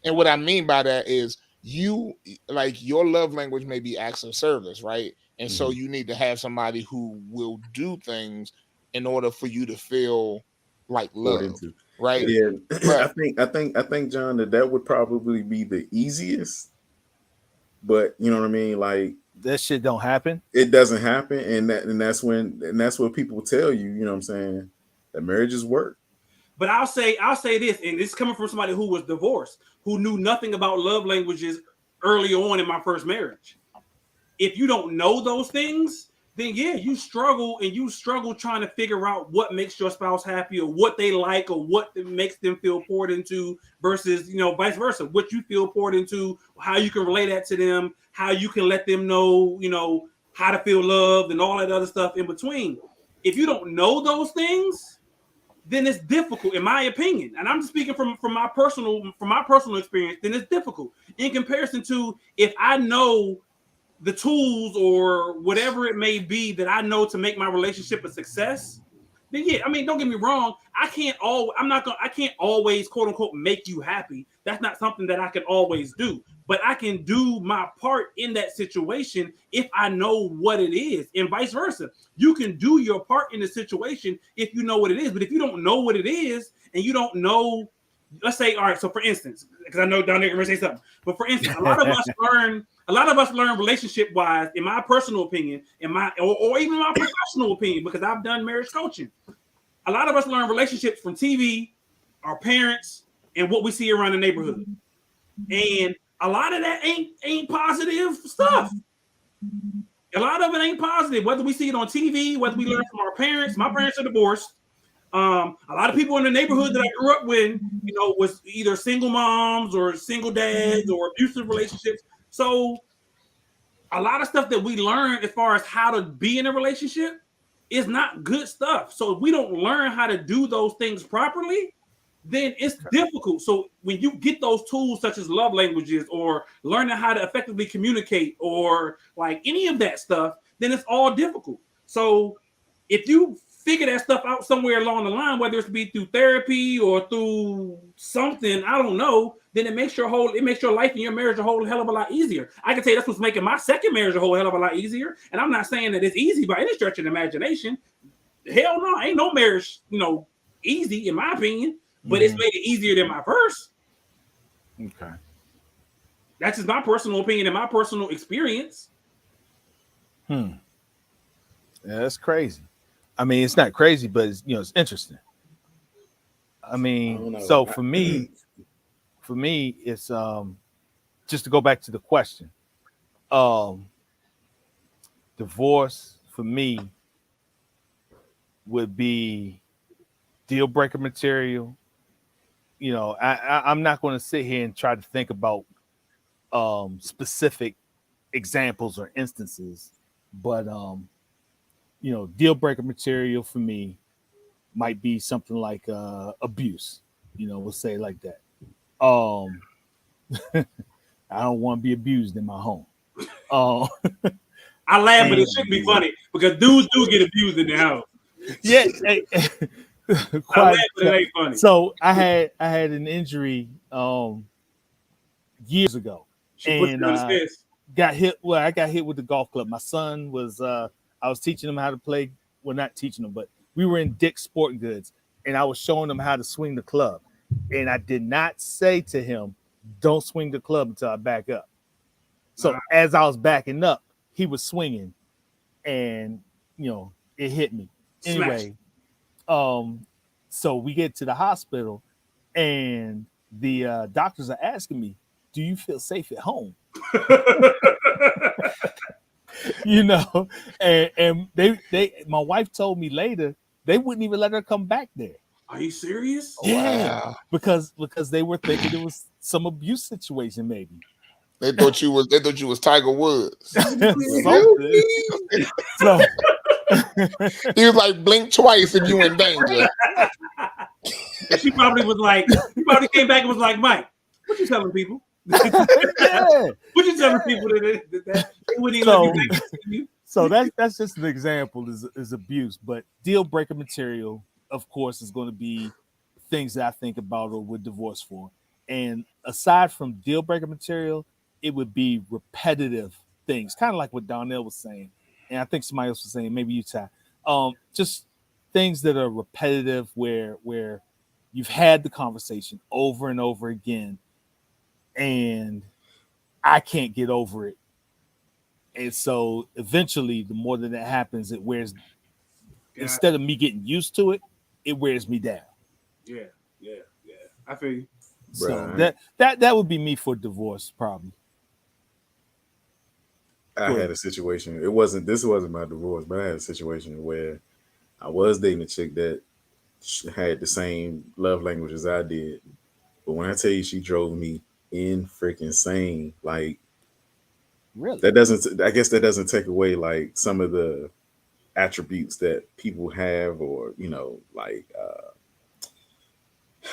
And what I mean by that is, you, like, your love language may be acts of service, right? And so you need to have somebody who will do things in order for you to feel like love, right? Yeah, but I think, John, that would probably be the easiest. But you know what I mean? Like, that shit don't happen. It doesn't happen, and that's what people tell you. You know what I'm saying? That marriages work. But I'll say this, and this is coming from somebody who was divorced, who knew nothing about love languages early on in my first marriage. If you don't know those things, then yeah, you struggle trying to figure out what makes your spouse happy, or what they like, or what makes them feel poured into, versus, you know, vice versa, what you feel poured into, how you can relay that to them, how you can let them know, you know, how to feel loved, and all that other stuff in between. If you don't know those things, then it's difficult, in my opinion. And I'm just speaking from my personal experience. Then it's difficult in comparison to if I know the tools or whatever it may be that I know to make my relationship a success. Then yeah, I mean, don't get me wrong. I can't always, quote unquote, make you happy. That's not something that I can always do. But I can do my part in that situation if I know what it is, and vice versa. You can do your part in the situation if you know what it is. But if you don't know what it is, and you don't know let's say, all right. So for instance, because I know down there going to say something, but for instance, a lot of us learn relationship wise, in my personal opinion, or even my professional opinion, because I've done marriage coaching. A lot of us learn relationships from TV, our parents, and what we see around the neighborhood. And a lot of that ain't positive stuff. A lot of it ain't positive, whether we see it on TV, whether we learn from our parents. My parents are divorced. A lot of people in the neighborhood that I grew up with, was either single moms or single dads or abusive relationships. So a lot of stuff that we learn as far as how to be in a relationship is not good stuff. So if we don't learn how to do those things properly, then it's difficult. So when you get those tools such as love languages or learning how to effectively communicate or like any of that stuff, then it's all difficult. So if you figure that stuff out somewhere along the line, whether it's be through therapy or through something, I don't know, then it makes your life and your marriage a whole hell of a lot easier. I can tell you that's what's making my second marriage a whole hell of a lot easier. And I'm not saying that it's easy by any stretch of the imagination. Hell no, ain't no marriage, easy in my opinion. But it's made it easier than my first. Okay. That's just my personal opinion and my personal experience. Yeah, that's crazy. I mean, it's not crazy, but it's interesting. I mean, so for me, it's just to go back to the question. Divorce for me would be deal breaker material. I'm not going to sit here and try to think about specific examples or instances, but deal breaker material for me might be something like abuse. We'll say it like that. I don't want to be abused in my home. I laugh, but it should be funny because dudes do get abused in the house. Yeah. I laugh, but it ain't funny. So I had an injury years ago, and got hit. Well, I got hit with the golf club. My son was I was teaching him how to play. Well, not teaching him, but we were in Dick's Sporting Goods, and I was showing him how to swing the club. And I did not say to him, "Don't swing the club until I back up." So as I was backing up, he was swinging, and it hit me. Anyway, so we get to the hospital, and the doctors are asking me, "Do you feel safe at home?" And they my wife told me later they wouldn't even let her come back there. Are you serious? Yeah, wow. because they were thinking it was some abuse situation, maybe. They thought you was Tiger Woods. So he was like, blink twice if you in danger. And she probably came back and was like, Mike, what you telling people? What you telling people that they wouldn't even let me back to you? So that's just an example is abuse. But deal breaker material, of course, is going to be things that I think about or would divorce for. And aside from deal breaker material, it would be repetitive things, kind of like what Donnell was saying. And I think somebody else was saying, maybe you, Ty. Just things that are repetitive where you've had the conversation over and over again, and I can't get over it. And so eventually, the more that happens, it wears. Instead of me getting used to it, it wears me down. Yeah. I feel you. So right. that would be me for divorce, probably. I had a situation. This wasn't my divorce, but I had a situation where I was dating a chick that had the same love language as I did. But when I tell you she drove me insane, like really, I guess that doesn't take away like some of the attributes that people have, or like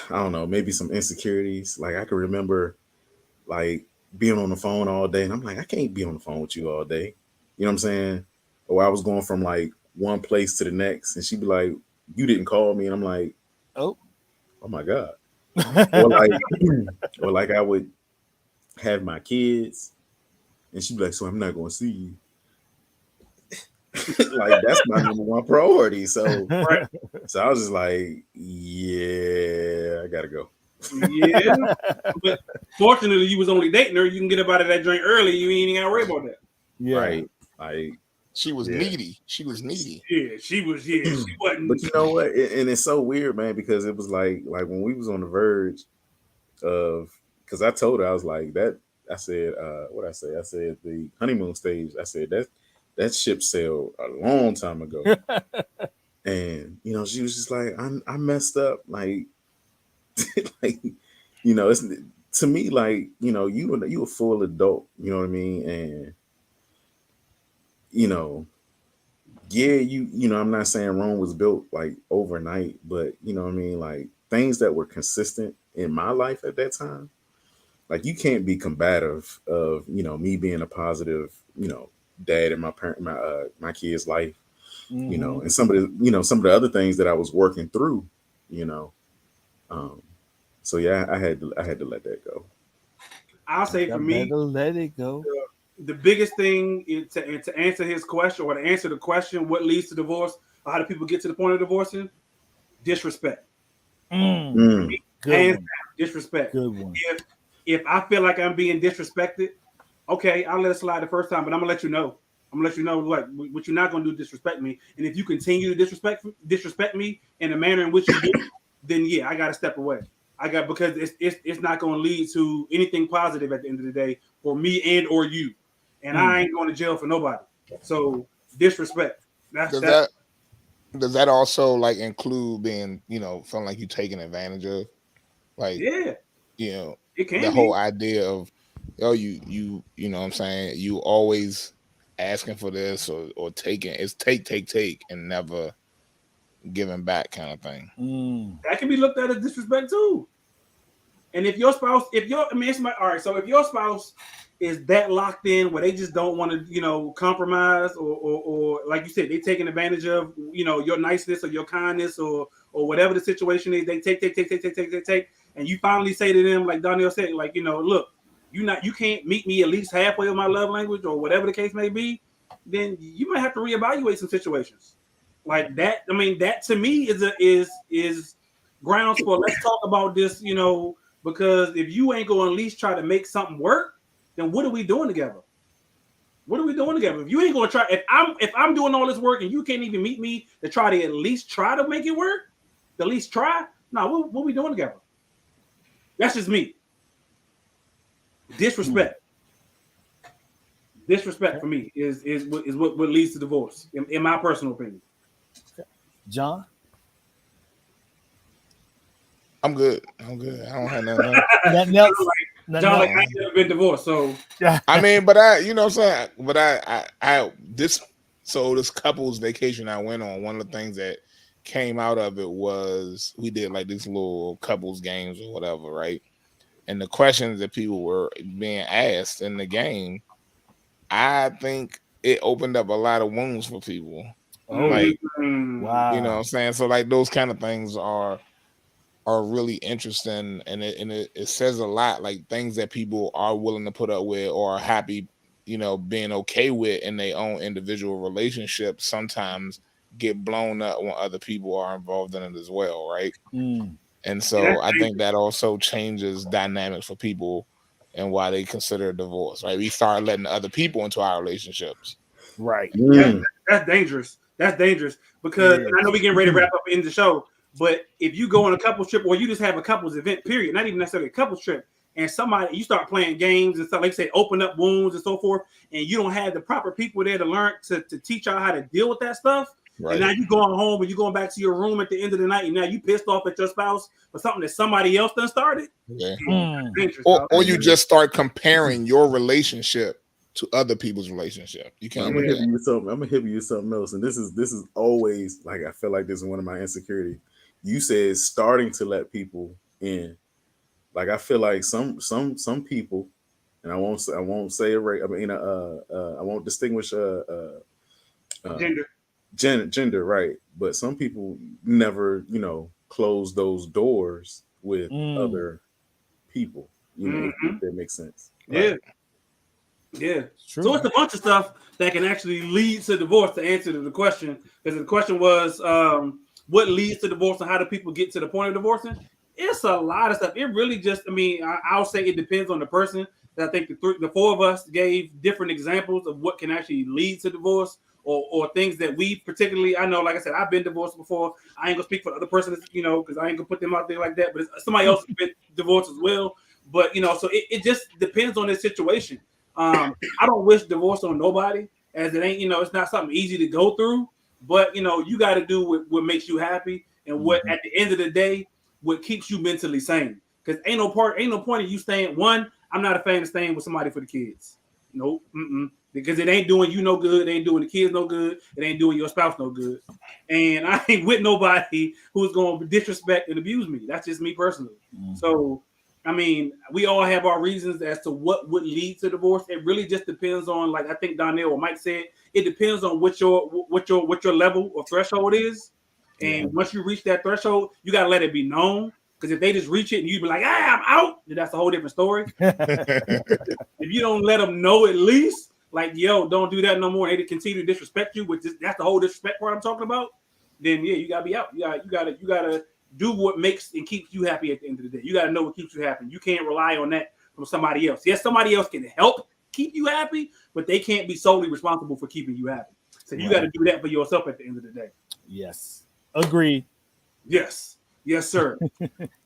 I don't know, maybe some insecurities. Like I can remember like being on the phone all day, and I'm like, I can't be on the phone with you all day. You know what I'm saying? Or I was going from like one place to the next, and she'd be like, "You didn't call me," and I'm like, "Oh my God." or like I would have my kids, and she'd be like, "So I'm not going to see you." Like that's my number one priority. So I was just like, "Yeah, I gotta go." Yeah, but fortunately, you was only dating her. You can get up out of that joint early. You ain't even got to worry about that. Yeah. Right. Like She was needy. She was needy. Yeah, she was. Yeah, she wasn't. But you know what? And it's so weird, man, because it was like when we was on the verge of, because I told her, I was like that. I said, what I say? I said the honeymoon stage. I said that ship sailed a long time ago. And you know, she was just like, I messed up, like, like, you know, it's to me like, you know, you a full adult, you know what I mean, and you know, yeah, you know, I'm not saying Rome was built like overnight, but you know what I mean, like things that were consistent in my life at that time, like you can't be combative of, you know, me being a positive, you know, dad in my kid's life, you know, and some of the other things that I was working through, you know. So yeah, I had to let that go. I'll say for me, let it go. The biggest thing is to answer his question, or to answer the question, what leads to divorce, or how do people get to the point of divorcing? Disrespect. Good Hands one. down, disrespect. Good one. If I feel like I'm being disrespected, okay, I'll let it slide the first time, but I'm gonna let you know. I'm gonna let you know, like, what you're not gonna do, disrespect me. And if you continue to disrespect me in a manner in which you do, then yeah, I gotta step away. Because it's not gonna lead to anything positive at the end of the day for me and or you. And I ain't going to jail for nobody. So disrespect. Does that also like include being, you know, feeling like you taking advantage of, like, yeah, you know, it can the be. whole idea of, oh, you know what I'm saying, you always asking for this or taking, it's take and never giving back kind of thing. That can be looked at as disrespect too. And if your spouse, all right, so if your spouse is that locked in where they just don't want to, you know, compromise or like you said, they taking advantage of, you know, your niceness or your kindness or whatever the situation is, they take, and you finally say to them, like Donnell said, like, you know, look, you can't meet me at least halfway of my love language or whatever the case may be, then you might have to reevaluate some situations like that. I mean, that to me is grounds for let's talk about this, you know. Because if you ain't going to at least try to make something work, then what are we doing together? What are we doing together? If you ain't going to try, if I'm doing all this work and you can't even meet me to try to at least try to make it work, at least try. No, what are we doing together? That's just me. Disrespect. Disrespect for me is what leads to divorce, in my personal opinion. John? I'm good. I don't have nothing. Nothing else. John, like, I ain't never been divorced, so I mean, but I, you know what I'm saying? But this couple's vacation I went on, one of the things that came out of it was we did like these little couples games or whatever, right? And the questions that people were being asked in the game, I think it opened up a lot of wounds for people. Like, wow. You know what I'm saying? So like those kind of things are really interesting, and it says a lot, like things that people are willing to put up with or are happy, you know, being okay with in their own individual relationships sometimes get blown up when other people are involved in it as well, right? And so I think that also changes dynamics for people and why they consider divorce, right? We start letting other people into our relationships. Right. That's dangerous. That's dangerous because I know we getting ready to wrap up in the show. But if you go on a couples trip or you just have a couples event, period, not even necessarily a couples trip, and you start playing games and stuff, like say, open up wounds and so forth, and you don't have the proper people there to learn to teach y'all how to deal with that stuff. Right. And now you going home and you going back to your room at the end of the night, and now you pissed off at your spouse for something that somebody else done started. Or you just start comparing your relationship to other people's relationship. You can't. I'm gonna hit you with something else, and this is always like I feel like this is one of my insecurities. You said starting to let people in. Like I feel like some people, and I won't say it right. I mean, I won't distinguish gender, right? But some people never, you know, close those doors with other people. You know, if that makes sense. Yeah. Right? Yeah. So it's a bunch of stuff that can actually lead to divorce. To answer the question, because the question was, what leads to divorce and how do people get to the point of divorcing? It's a lot of stuff. It really just, I mean, I'll say it depends on the person. I think the four of us gave different examples of what can actually lead to divorce or things that we particularly, I know, like I said, I've been divorced before. I ain't gonna speak for the other person, you know, because I ain't gonna put them out there like that, but somebody else has been divorced as well. But, you know, so it just depends on the situation. I don't wish divorce on nobody, as it ain't, you know, it's not something easy to go through, but, you know, you got to do what makes you happy and what at the end of the day, what keeps you mentally sane. Because ain't no point of you staying. One, I'm not a fan of staying with somebody for the kids. Nope. Because it ain't doing you no good. It ain't doing the kids no good. It ain't doing your spouse no good. And I ain't with nobody who's going to disrespect and abuse me. That's just me personally. So, I mean, we all have our reasons as to what would lead to divorce. It really just depends on, like I think Donnell or Mike said, it depends on what your level or threshold is. And once you reach that threshold, you got to let it be known. Because if they just reach it and you be like, I'm out, then that's a whole different story. If you don't let them know at least, like, yo, don't do that no more, and they continue to disrespect you, which that's the whole disrespect part I'm talking about, then yeah, you gotta be out. You gotta do what makes and keeps you happy at the end of the day. You gotta know what keeps you happy. You can't rely on that from somebody else. Yes, somebody else can help keep you happy, but they can't be solely responsible for keeping you happy. So you got to do that for yourself at the end of the day. Yes. Agree. Yes. Yes, sir.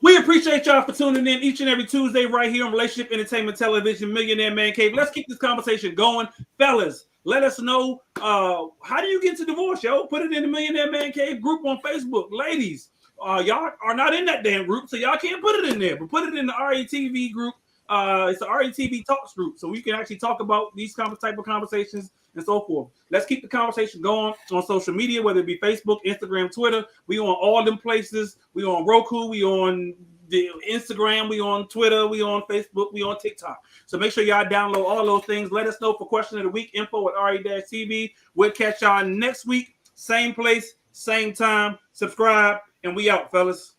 We appreciate y'all for tuning in each and every Tuesday right here on Relationship Entertainment Television, Millionaire Man Cave. Let's keep this conversation going. Fellas, let us know how do you get to divorce, yo? Put it in the Millionaire Man Cave group on Facebook. Ladies, y'all are not in that damn group, so y'all can't put it in there, but put it in the RETV group. It's the RETV Talks group, so we can actually talk about these type of conversations and so forth. Let's keep the conversation going on social media, whether it be Facebook, Instagram, Twitter. We on all them places. We on Roku. We on the Instagram. We on Twitter. We on Facebook. We on TikTok. So make sure y'all download all those things. Let us know for question of the week. info@RE-TV. We'll catch y'all next week. Same place, same time. Subscribe, and we out, fellas.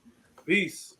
Peace.